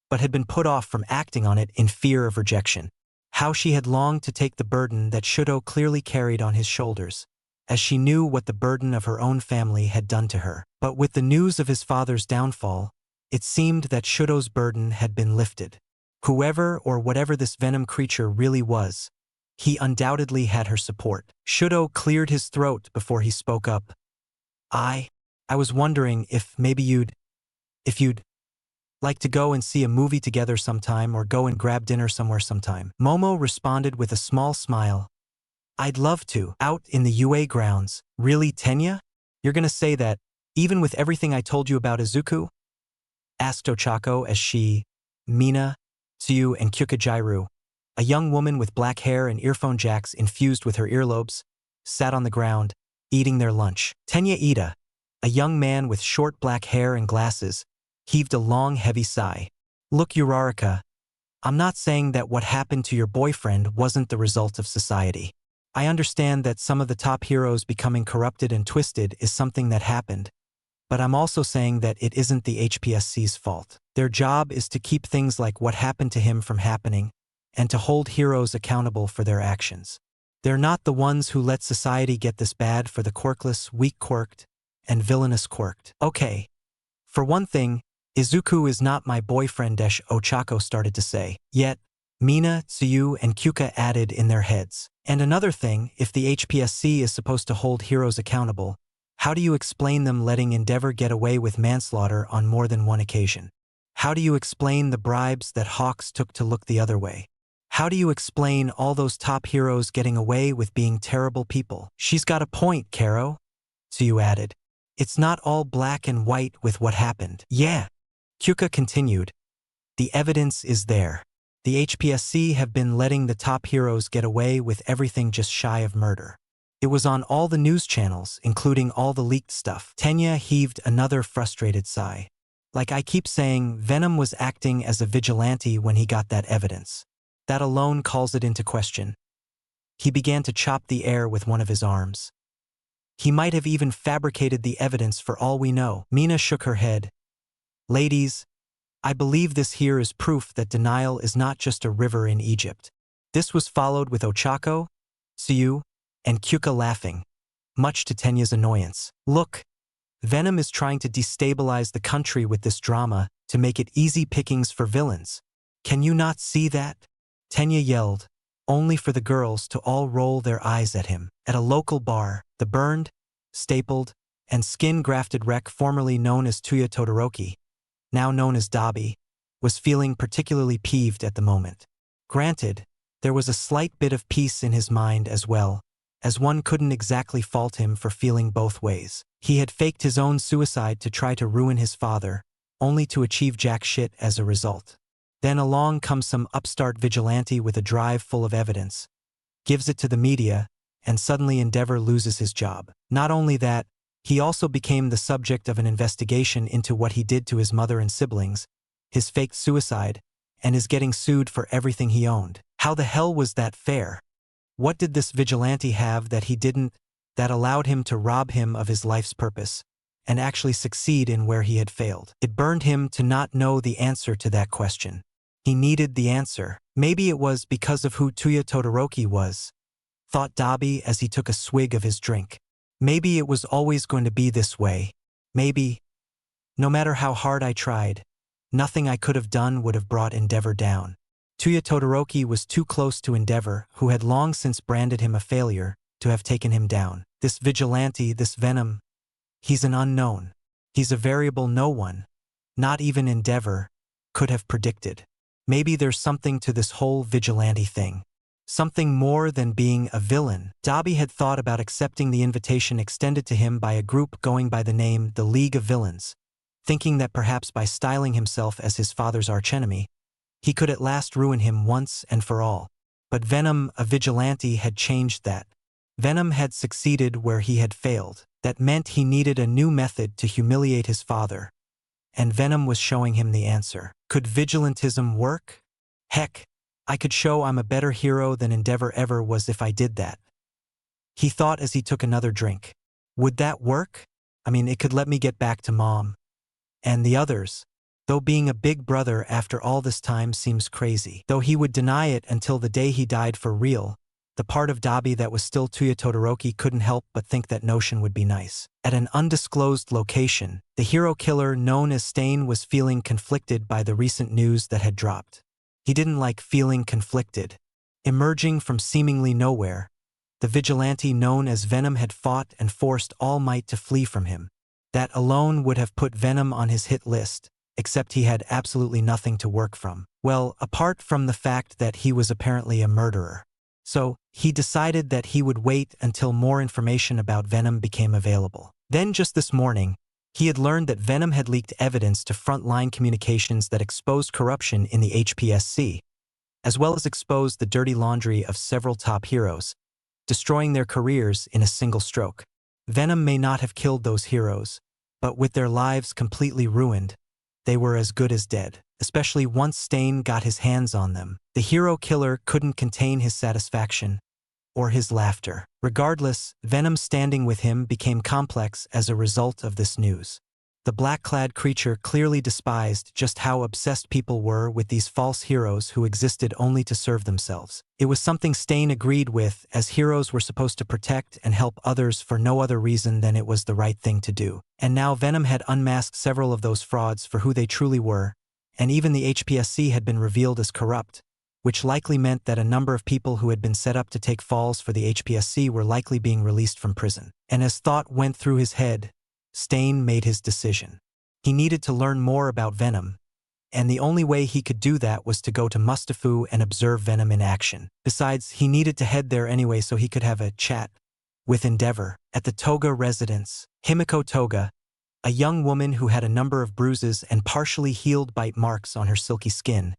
but had been put off from acting on it in fear of rejection. How she had longed to take the burden that Shudo clearly carried on his shoulders, as she knew what the burden of her own family had done to her. But with the news of his father's downfall, it seemed that Shudo's burden had been lifted. Whoever or whatever this venom creature really was, he undoubtedly had her support. Shudo cleared his throat before he spoke up. I was wondering if maybe you'd like to go and see a movie together sometime or go and grab dinner somewhere sometime." Momo responded with a small smile. "I'd love to. Out in the UA grounds." "Really, Tenya? You're gonna say that, even with everything I told you about Izuku?" asked Ochako as she, Mina, Tsuyu, and Kyukajairu, a young woman with black hair and earphone jacks infused with her earlobes, sat on the ground, eating their lunch. "Tenya Ida, A young man with short black hair and glasses heaved a long, heavy sigh. Look, Uraraka, I'm not saying that what happened to your boyfriend wasn't the result of society. I understand that some of the top heroes becoming corrupted and twisted is something that happened, but I'm also saying that it isn't the HPSC's fault. Their job is to keep things like what happened to him from happening and to hold heroes accountable for their actions. They're not the ones who let society get this bad for the quirkless, weak-quirked, and villainous quirked. Okay. For one thing, Izuku is not my boyfriend, Ochako started to say. Yet, Mina, Tsuyu, and Kyuka added in their heads. And another thing, if the HPSC is supposed to hold heroes accountable, how do you explain them letting Endeavor get away with manslaughter on more than one occasion? How do you explain the bribes that Hawks took to look the other way? How do you explain all those top heroes getting away with being terrible people? She's got a point, Karo, Tsuyu added. It's not all black and white with what happened. Yeah. Kyuka continued. The evidence is there. The HPSC have been letting the top heroes get away with everything just shy of murder. It was on all the news channels, including all the leaked stuff. Tenya heaved another frustrated sigh. Like I keep saying, Venom was acting as a vigilante when he got that evidence. That alone calls it into question. He began to chop the air with one of his arms. He might have even fabricated the evidence for all we know. Mina shook her head. Ladies, I believe this here is proof that denial is not just a river in Egypt. This was followed with Ochako, Tsuyu, and Kyuka laughing, much to Tenya's annoyance. Look, Venom is trying to destabilize the country with this drama to make it easy pickings for villains. Can you not see that? Tenya yelled, only for the girls to all roll their eyes at him. At a local bar, the burned, stapled, and skin-grafted wreck formerly known as Tuya Todoroki, now known as Dabi, was feeling particularly peeved at the moment. Granted, there was a slight bit of peace in his mind as well, as one couldn't exactly fault him for feeling both ways. He had faked his own suicide to try to ruin his father, only to achieve jack shit as a result. Then along comes some upstart vigilante with a drive full of evidence, gives it to the media, and suddenly Endeavor loses his job. Not only that, he also became the subject of an investigation into what he did to his mother and siblings, his faked suicide, and is getting sued for everything he owned. How the hell was that fair? What did this vigilante have that he didn't, that allowed him to rob him of his life's purpose, and actually succeed in where he had failed? It burned him to not know the answer to that question. He needed the answer. Maybe it was because of who Tuya Todoroki was, thought Dabi as he took a swig of his drink. Maybe it was always going to be this way. Maybe, no matter how hard I tried, nothing I could have done would have brought Endeavor down. Tuya Todoroki was too close to Endeavor, who had long since branded him a failure, to have taken him down. This vigilante, this Venom, he's an unknown. He's a variable no one, not even Endeavor, could have predicted. Maybe there's something to this whole vigilante thing. Something more than being a villain. Dabi had thought about accepting the invitation extended to him by a group going by the name the League of Villains, thinking that perhaps by styling himself as his father's archenemy, he could at last ruin him once and for all. But Venom, a vigilante, had changed that. Venom had succeeded where he had failed. That meant he needed a new method to humiliate his father. And Venom was showing him the answer. Could vigilantism work? Heck, I could show I'm a better hero than Endeavor ever was if I did that. He thought as he took another drink. Would that work? I mean, it could let me get back to Mom. And the others. Though being a big brother after all this time seems crazy. Though he would deny it until the day he died for real, the part of Dabi that was still Tuya Todoroki couldn't help but think that notion would be nice. At an undisclosed location, the hero killer known as Stain was feeling conflicted by the recent news that had dropped. He didn't like feeling conflicted. Emerging from seemingly nowhere, the vigilante known as Venom had fought and forced All Might to flee from him. That alone would have put Venom on his hit list, except he had absolutely nothing to work from. Well, apart from the fact that he was apparently a murderer. So, he decided that he would wait until more information about Venom became available. Then just this morning, he had learned that Venom had leaked evidence to frontline communications that exposed corruption in the HPSC, as well as exposed the dirty laundry of several top heroes, destroying their careers in a single stroke. Venom may not have killed those heroes, but with their lives completely ruined, they were as good as dead, especially once Stain got his hands on them. The hero killer couldn't contain his satisfaction or his laughter. Regardless, Venom standing with him became complex as a result of this news. The black-clad creature clearly despised just how obsessed people were with these false heroes who existed only to serve themselves. It was something Stain agreed with, as heroes were supposed to protect and help others for no other reason than it was the right thing to do. And now Venom had unmasked several of those frauds for who they truly were, and even the HPSC had been revealed as corrupt, which likely meant that a number of people who had been set up to take falls for the HPSC were likely being released from prison. And as thought went through his head, Stain made his decision. He needed to learn more about Venom, and the only way he could do that was to go to Mustafu and observe Venom in action. Besides, he needed to head there anyway so he could have a chat with Endeavor. At the Toga residence, Himiko Toga, a young woman who had a number of bruises and partially healed bite marks on her silky skin,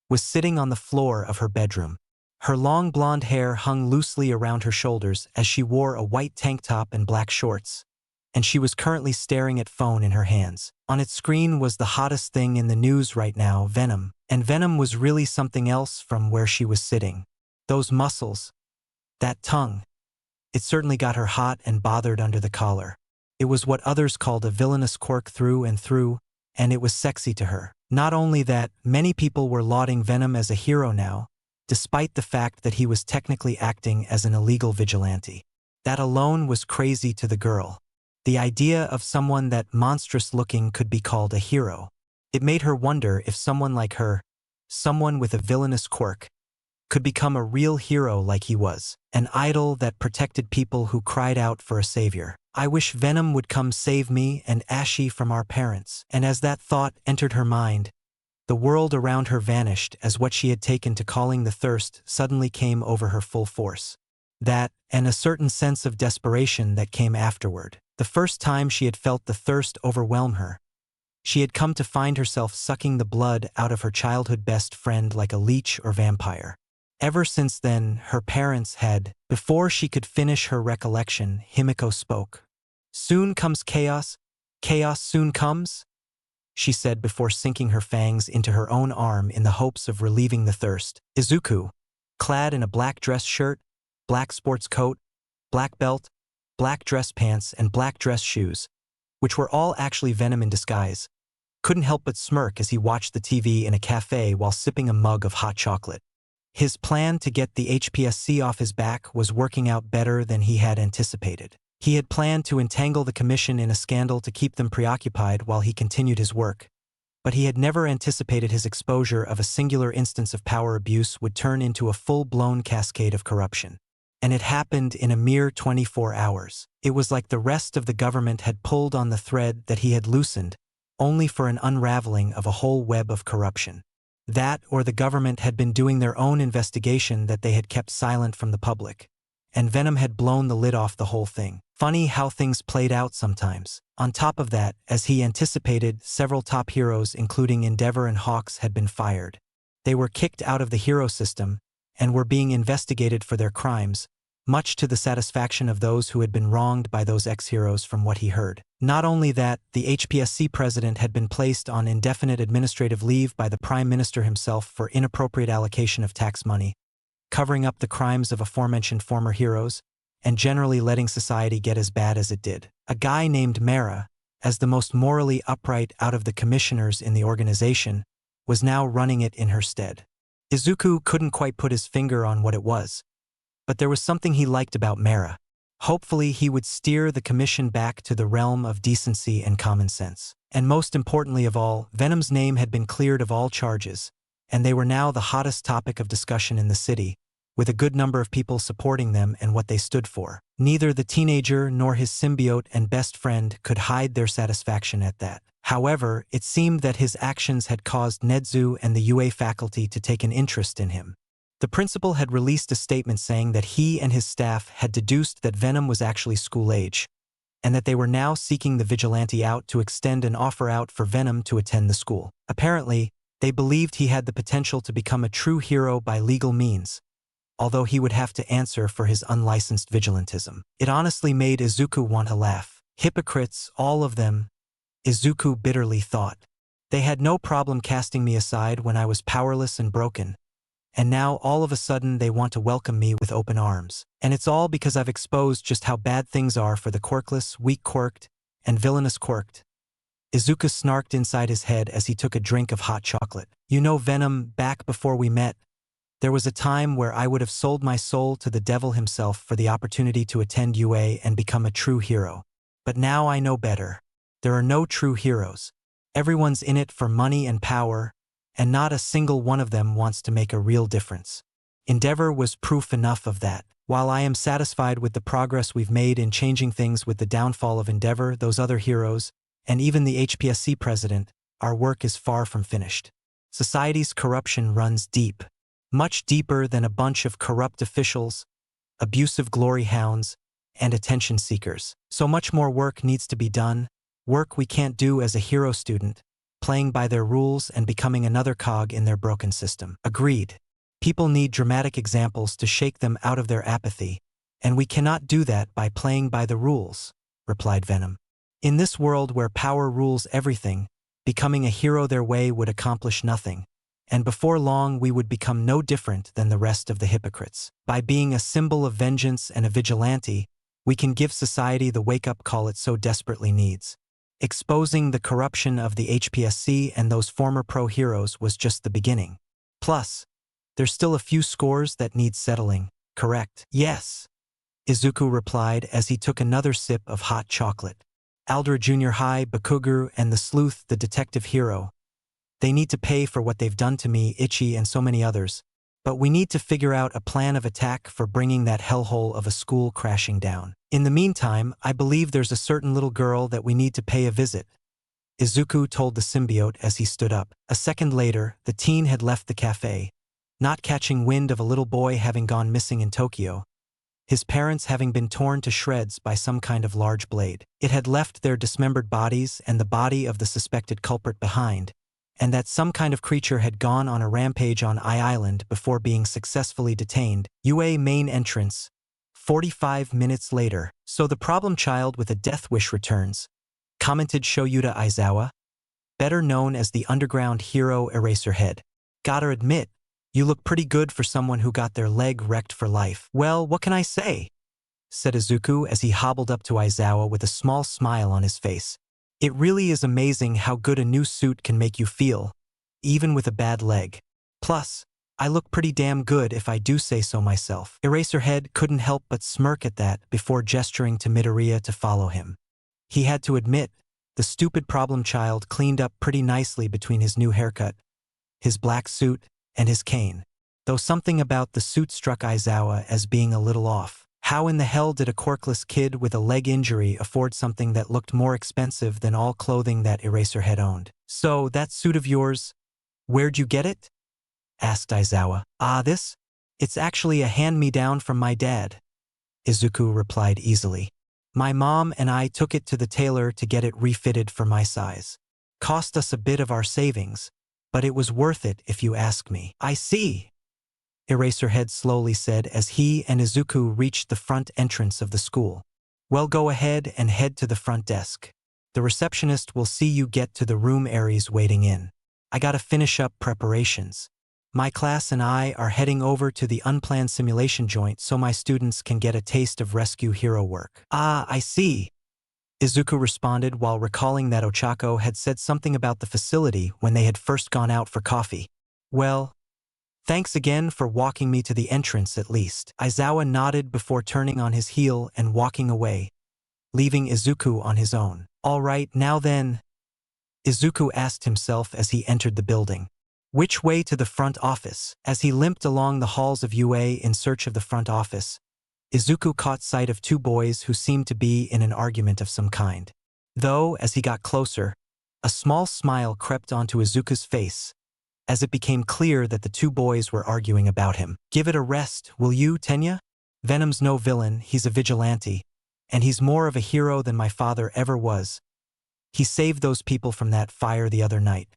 was sitting on the floor of her bedroom. Her long blonde hair hung loosely around her shoulders as she wore a white tank top and black shorts, and she was currently staring at phone in her hands. On its screen was the hottest thing in the news right now, Venom. And Venom was really something else from where she was sitting. Those muscles, that tongue. It certainly got her hot and bothered under the collar. It was what others called a villainous quirk through and through, and it was sexy to her. Not only that, many people were lauding Venom as a hero now, despite the fact that he was technically acting as an illegal vigilante. That alone was crazy to the girl. The idea of someone that monstrous-looking could be called a hero. It made her wonder if someone like her, someone with a villainous quirk, could become a real hero like he was, an idol that protected people who cried out for a savior. I wish Venom would come save me and Ashy from our parents. And as that thought entered her mind, the world around her vanished as what she had taken to calling the thirst suddenly came over her full force. That, and a certain sense of desperation that came afterward. The first time she had felt the thirst overwhelm her, she had come to find herself sucking the blood out of her childhood best friend like a leech or vampire. Ever since then, her parents had. Before she could finish her recollection, Himiko spoke. "Soon comes chaos. Chaos soon comes," she said before sinking her fangs into her own arm in the hopes of relieving the thirst. Izuku, clad in a black dress shirt, black sports coat, black belt, black dress pants, and black dress shoes, which were all actually Venom in disguise, couldn't help but smirk as he watched the TV in a cafe while sipping a mug of hot chocolate. His plan to get the HPSC off his back was working out better than he had anticipated. He had planned to entangle the commission in a scandal to keep them preoccupied while he continued his work, but he had never anticipated his exposure of a singular instance of power abuse would turn into a full-blown cascade of corruption. And it happened in a mere 24 hours. It was like the rest of the government had pulled on the thread that he had loosened, only for an unraveling of a whole web of corruption. That, or the government had been doing their own investigation that they had kept silent from the public, and Venom had blown the lid off the whole thing. Funny how things played out sometimes. On top of that, as he anticipated, several top heroes including Endeavor and Hawks had been fired. They were kicked out of the hero system, and were being investigated for their crimes, much to the satisfaction of those who had been wronged by those ex-heroes from what he heard. Not only that, the HPSC president had been placed on indefinite administrative leave by the Prime Minister himself for inappropriate allocation of tax money, covering up the crimes of aforementioned former heroes, and generally letting society get as bad as it did. A guy named Mara, as the most morally upright out of the commissioners in the organization, was now running it in her stead. Izuku couldn't quite put his finger on what it was, but there was something he liked about Mara. Hopefully he would steer the commission back to the realm of decency and common sense. And most importantly of all, Venom's name had been cleared of all charges, and they were now the hottest topic of discussion in the city, with a good number of people supporting them and what they stood for. Neither the teenager nor his symbiote and best friend could hide their satisfaction at that. However, it seemed that his actions had caused Nedzu and the UA faculty to take an interest in him. The principal had released a statement saying that he and his staff had deduced that Venom was actually school age, and that they were now seeking the vigilante out to extend an offer out for Venom to attend the school. Apparently, they believed he had the potential to become a true hero by legal means, although he would have to answer for his unlicensed vigilantism. It honestly made Izuku want to laugh. Hypocrites, all of them, Izuku bitterly thought. They had no problem casting me aside when I was powerless and broken. And now all of a sudden they want to welcome me with open arms. And it's all because I've exposed just how bad things are for the quirkless, weak-quirked, and villainous quirked. Izuku snarked inside his head as he took a drink of hot chocolate. You know, Venom, back before we met, there was a time where I would have sold my soul to the devil himself for the opportunity to attend UA and become a true hero. But now I know better. There are no true heroes. Everyone's in it for money and power, and not a single one of them wants to make a real difference. Endeavor was proof enough of that. While I am satisfied with the progress we've made in changing things with the downfall of Endeavor, those other heroes, and even the HPSC president, our work is far from finished. Society's corruption runs deep, much deeper than a bunch of corrupt officials, abusive glory hounds, and attention seekers. So much more work needs to be done, work we can't do as a hero student, playing by their rules and becoming another cog in their broken system. Agreed. People need dramatic examples to shake them out of their apathy, and we cannot do that by playing by the rules, replied Venom. In this world where power rules everything, becoming a hero their way would accomplish nothing, and before long we would become no different than the rest of the hypocrites. By being a symbol of vengeance and a vigilante, we can give society the wake-up call it so desperately needs. Exposing the corruption of the HPSC and those former pro-heroes was just the beginning. Plus, there's still a few scores that need settling, correct? Yes, Izuku replied as he took another sip of hot chocolate. Aldra Junior High, Bakugu, and the Sleuth, the detective hero. They need to pay for what they've done to me, Ichi, and so many others. But we need to figure out a plan of attack for bringing that hellhole of a school crashing down. In the meantime, I believe there's a certain little girl that we need to pay a visit, Izuku told the symbiote as he stood up. A second later, the teen had left the cafe, not catching wind of a little boy having gone missing in Tokyo, his parents having been torn to shreds by some kind of large blade. It had left their dismembered bodies and the body of the suspected culprit behind, and that some kind of creature had gone on a rampage on Island before being successfully detained. UA main entrance, 45 minutes later. So the problem child with a death wish returns, commented Shoyuta Aizawa, better known as the underground hero Eraserhead. Gotta admit, you look pretty good for someone who got their leg wrecked for life. Well, what can I say? Said Izuku as he hobbled up to Aizawa with a small smile on his face. It really is amazing how good a new suit can make you feel, even with a bad leg. Plus, I look pretty damn good if I do say so myself. Eraserhead couldn't help but smirk at that before gesturing to Midoriya to follow him. He had to admit, the stupid problem child cleaned up pretty nicely between his new haircut, his black suit, and his cane, though something about the suit struck Aizawa as being a little off. How in the hell did a quirkless kid with a leg injury afford something that looked more expensive than all clothing that Eraserhead owned? So, that suit of yours, where'd you get it? Asked Aizawa. This? It's actually a hand-me-down from my dad, Izuku replied easily. My mom and I took it to the tailor to get it refitted for my size. Cost us a bit of our savings, but it was worth it if you ask me. I see, Eraserhead slowly said as he and Izuku reached the front entrance of the school. Well, go ahead and head to the front desk. The receptionist will see you get to the room Aries waiting in. I gotta finish up preparations. My class and I are heading over to the unplanned simulation joint so my students can get a taste of rescue hero work. I see, Izuku responded while recalling that Ochako had said something about the facility when they had first gone out for coffee. Well, thanks again for walking me to the entrance at least. Aizawa nodded before turning on his heel and walking away, leaving Izuku on his own. All right, now then, Izuku asked himself as he entered the building. Which way to the front office? As he limped along the halls of UA in search of the front office, Izuku caught sight of two boys who seemed to be in an argument of some kind. Though, as he got closer, a small smile crept onto Izuku's face, as it became clear that the two boys were arguing about him. Give it a rest, will you, Tenya? Venom's no villain, he's a vigilante, and he's more of a hero than my father ever was. He saved those people from that fire the other night.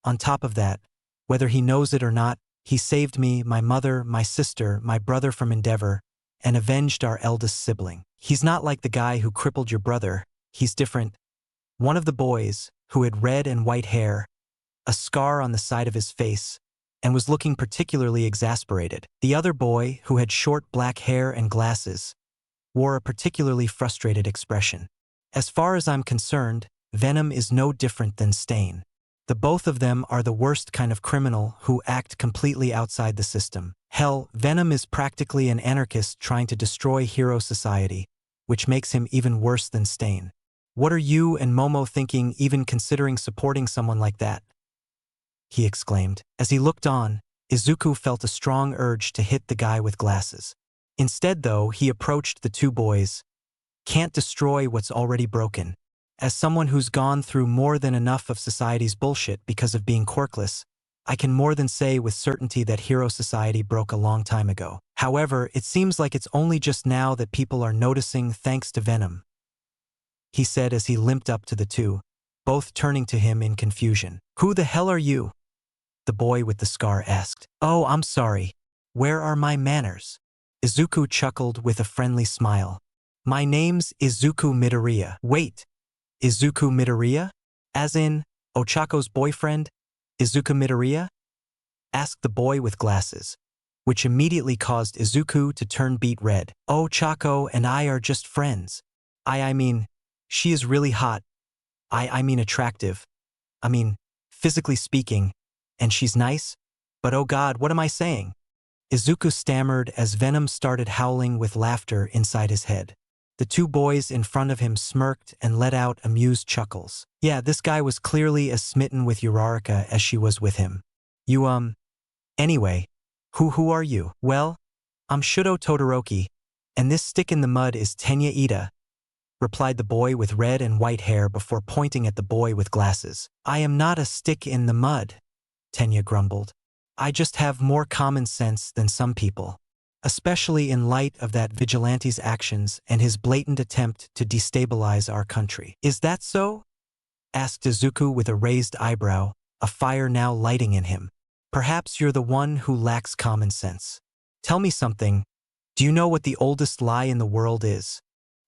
On top of that, whether he knows it or not, he saved me, my mother, my sister, my brother from Endeavor, and avenged our eldest sibling. He's not like the guy who crippled your brother, he's different. One of the boys, who had red and white hair, a scar on the side of his face, and was looking particularly exasperated. The other boy, who had short black hair and glasses, wore a particularly frustrated expression. As far as I'm concerned, Venom is no different than Stain. The both of them are the worst kind of criminal who act completely outside the system. Hell, Venom is practically an anarchist trying to destroy hero society, which makes him even worse than Stain. What are you and Momo thinking, even considering supporting someone like that? He exclaimed. As he looked on, Izuku felt a strong urge to hit the guy with glasses. Instead, though, he approached the two boys. Can't destroy what's already broken. As someone who's gone through more than enough of society's bullshit because of being quirkless, I can more than say with certainty that hero society broke a long time ago. However, it seems like it's only just now that people are noticing thanks to Venom, he said as he limped up to the two, both turning to him in confusion. Who the hell are you? The boy with the scar asked. Oh, I'm sorry. Where are my manners? Izuku chuckled with a friendly smile. My name's Izuku Midoriya. Wait, Izuku Midoriya? As in, Ochako's boyfriend, Izuku Midoriya? Asked the boy with glasses, which immediately caused Izuku to turn beet red. Ochako and I are just friends. I mean, she is really hot. I mean attractive. I mean, physically speaking, and she's nice? But oh God, what am I saying? Izuku stammered as Venom started howling with laughter inside his head. The two boys in front of him smirked and let out amused chuckles. Yeah, this guy was clearly as smitten with Uraraka as she was with him. You, anyway, who are you? Well, I'm Shudo Todoroki, and this stick in the mud is Tenya Ida, replied the boy with red and white hair before pointing at the boy with glasses. I am not a stick in the mud, Tenya grumbled. I just have more common sense than some people, especially in light of that vigilante's actions and his blatant attempt to destabilize our country. Is that so? Asked Izuku with a raised eyebrow, a fire now lighting in him. Perhaps you're the one who lacks common sense. Tell me something. Do you know what the oldest lie in the world is?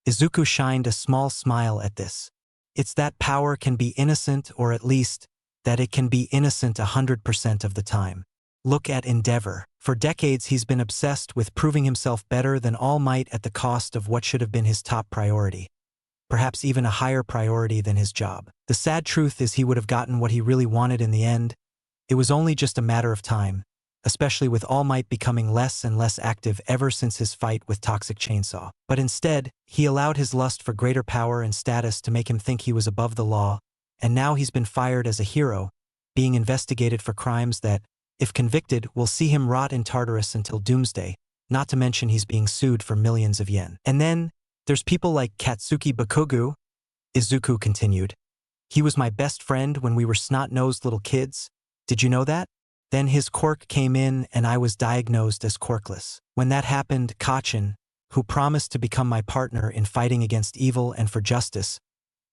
Izuku shined a small smile at this. It's that power can be innocent, or at least, that it can be innocent 100% of the time. Look at Endeavor. For decades he's been obsessed with proving himself better than All Might at the cost of what should have been his top priority. Perhaps even a higher priority than his job. The sad truth is he would have gotten what he really wanted in the end. It was only just a matter of time, especially with All Might becoming less and less active ever since his fight with Toxic Chainsaw. But instead, he allowed his lust for greater power and status to make him think he was above the law, and now he's been fired as a hero, being investigated for crimes that, if convicted, will see him rot in Tartarus until doomsday, not to mention he's being sued for millions of yen. And then, there's people like Katsuki Bakugu, Izuku continued. He was my best friend when we were snot-nosed little kids. Did you know that? Then his quirk came in and I was diagnosed as quirkless. When that happened, Kachin, who promised to become my partner in fighting against evil and for justice,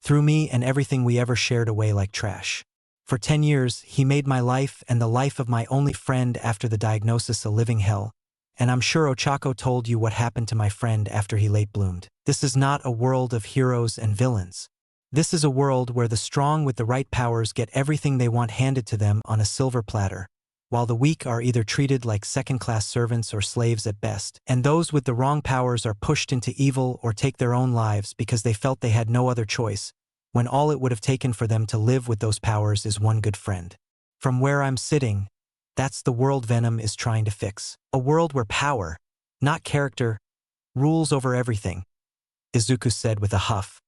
threw me and everything we ever shared away like trash. For 10 years, he made my life and the life of my only friend after the diagnosis a living hell, and I'm sure Ochako told you what happened to my friend after he late bloomed. This is not a world of heroes and villains. This is a world where the strong with the right powers get everything they want handed to them on a silver platter, while the weak are either treated like second-class servants or slaves at best, and those with the wrong powers are pushed into evil or take their own lives because they felt they had no other choice, when all it would have taken for them to live with those powers is one good friend. From where I'm sitting, that's the world Venom is trying to fix. A world where power, not character, rules over everything, Izuku said with a huff,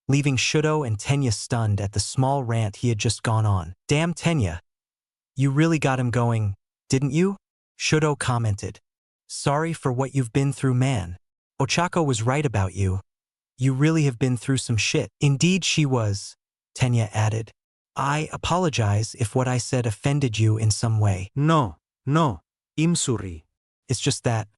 leaving Shudo and Tenya stunned at the small rant he had just gone on. Damn Tenya! You really got him going, didn't you? Shudo commented. Sorry for what you've been through, man. Ochako was right about you. You really have been through some shit. Indeed she was, Tenya added. I apologize if what I said offended you in some way. No, Imsuri. It's just that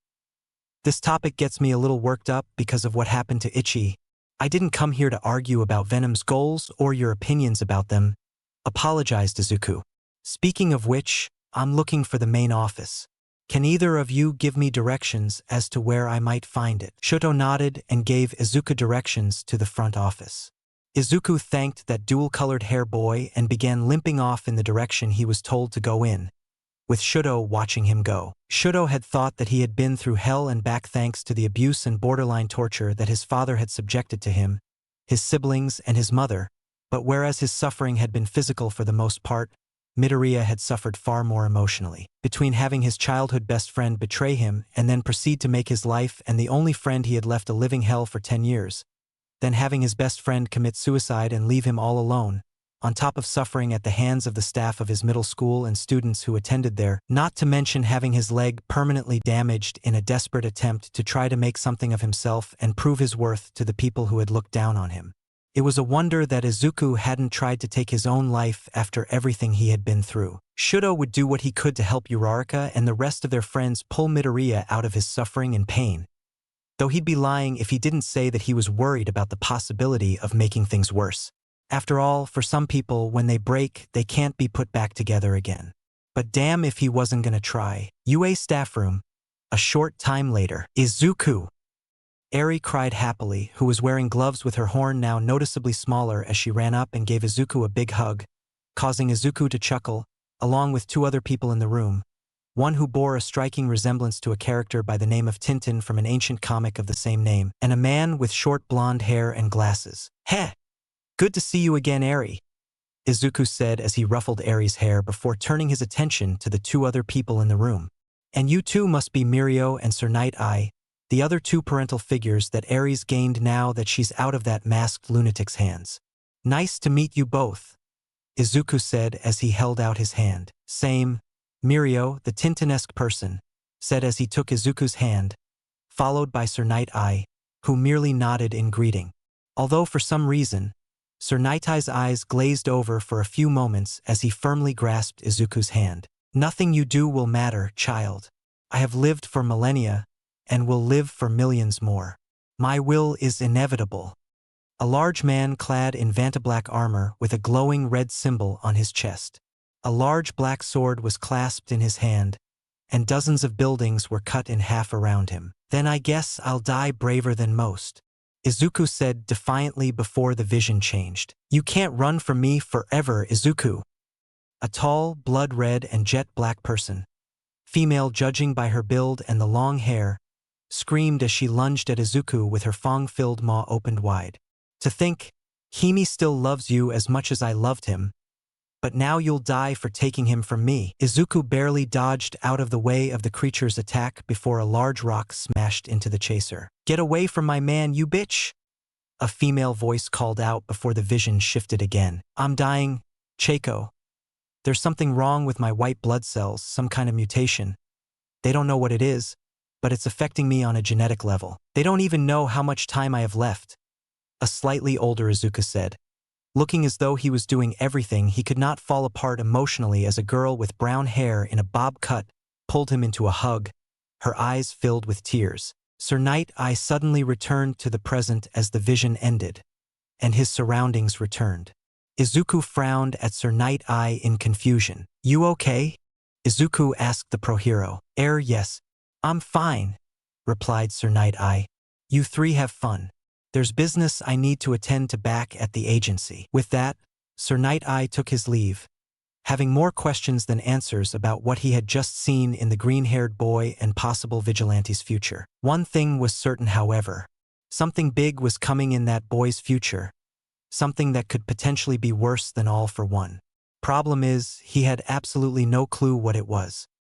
this topic gets me a little worked up because of what happened to Ichi. I didn't come here to argue about Venom's goals or your opinions about them, apologized Izuku. Speaking of which, I'm looking for the main office. Can either of you give me directions as to where I might find it? Shudo nodded and gave Izuku directions to the front office. Izuku thanked that dual-colored hair boy and began limping off in the direction he was told to go in, with Shudo watching him go. Shudo had thought that he had been through hell and back thanks to the abuse and borderline torture that his father had subjected to him, his siblings, and his mother, but whereas his suffering had been physical for the most part, Midoriya had suffered far more emotionally. Between having his childhood best friend betray him and then proceed to make his life and the only friend he had left a living hell for 10 years, then having his best friend commit suicide and leave him all alone, on top of suffering at the hands of the staff of his middle school and students who attended there, not to mention having his leg permanently damaged in a desperate attempt to try to make something of himself and prove his worth to the people who had looked down on him. It was a wonder that Izuku hadn't tried to take his own life after everything he had been through. Shudo would do what he could to help Uraraka and the rest of their friends pull Midoriya out of his suffering and pain, though he'd be lying if he didn't say that he was worried about the possibility of making things worse. After all, for some people, when they break, they can't be put back together again. But damn if he wasn't gonna try. UA staff room. A short time later. Izuku! Eri cried happily, who was wearing gloves with her horn now noticeably smaller as she ran up and gave Izuku a big hug, causing Izuku to chuckle, along with two other people in the room, one who bore a striking resemblance to a character by the name of Tintin from an ancient comic of the same name, and a man with short blonde hair and glasses. Heh! Good to see you again, Eri, Izuku said as he ruffled Eri's hair before turning his attention to the two other people in the room. And you two must be Mirio and Tsunade, the other two parental figures that Eri's gained now that she's out of that masked lunatic's hands. Nice to meet you both, Izuku said as he held out his hand. Same, Mirio, the Tintin-esque person, said as he took Izuku's hand, followed by Tsunade, who merely nodded in greeting. Although for some reason, Tsunade's eyes glazed over for a few moments as he firmly grasped Izuku's hand. Nothing you do will matter, child. I have lived for millennia, and will live for millions more. My will is inevitable. A large man clad in vantablack armor with a glowing red symbol on his chest. A large black sword was clasped in his hand, and dozens of buildings were cut in half around him. Then I guess I'll die braver than most, Izuku said defiantly before the vision changed. You can't run from me forever, Izuku. A tall, blood-red and jet-black person, female judging by her build and the long hair, screamed as she lunged at Izuku with her fang-filled maw opened wide. To think, Himi still loves you as much as I loved him, but now you'll die for taking him from me. Izuku barely dodged out of the way of the creature's attack before a large rock smashed into the chaser. Get away from my man, you bitch! A female voice called out before the vision shifted again. I'm dying, Chaco. There's something wrong with my white blood cells, some kind of mutation. They don't know what it is, but it's affecting me on a genetic level. They don't even know how much time I have left, a slightly older Izuku said, looking as though he was doing everything he could not fall apart emotionally as a girl with brown hair in a bob cut pulled him into a hug, her eyes filled with tears. Tsunade suddenly returned to the present as the vision ended, and his surroundings returned. Izuku frowned at Tsunade in confusion. You okay? Izuku asked the pro-hero. Yes. I'm fine, replied Tsunade. You three have fun. There's business I need to attend to back at the agency. With that, Tsunade took his leave, having more questions than answers about what he had just seen in the green-haired boy and possible vigilante's future. One thing was certain, however. Something big was coming in that boy's future. Something that could potentially be worse than All for One. Problem is, he had absolutely no clue what it was.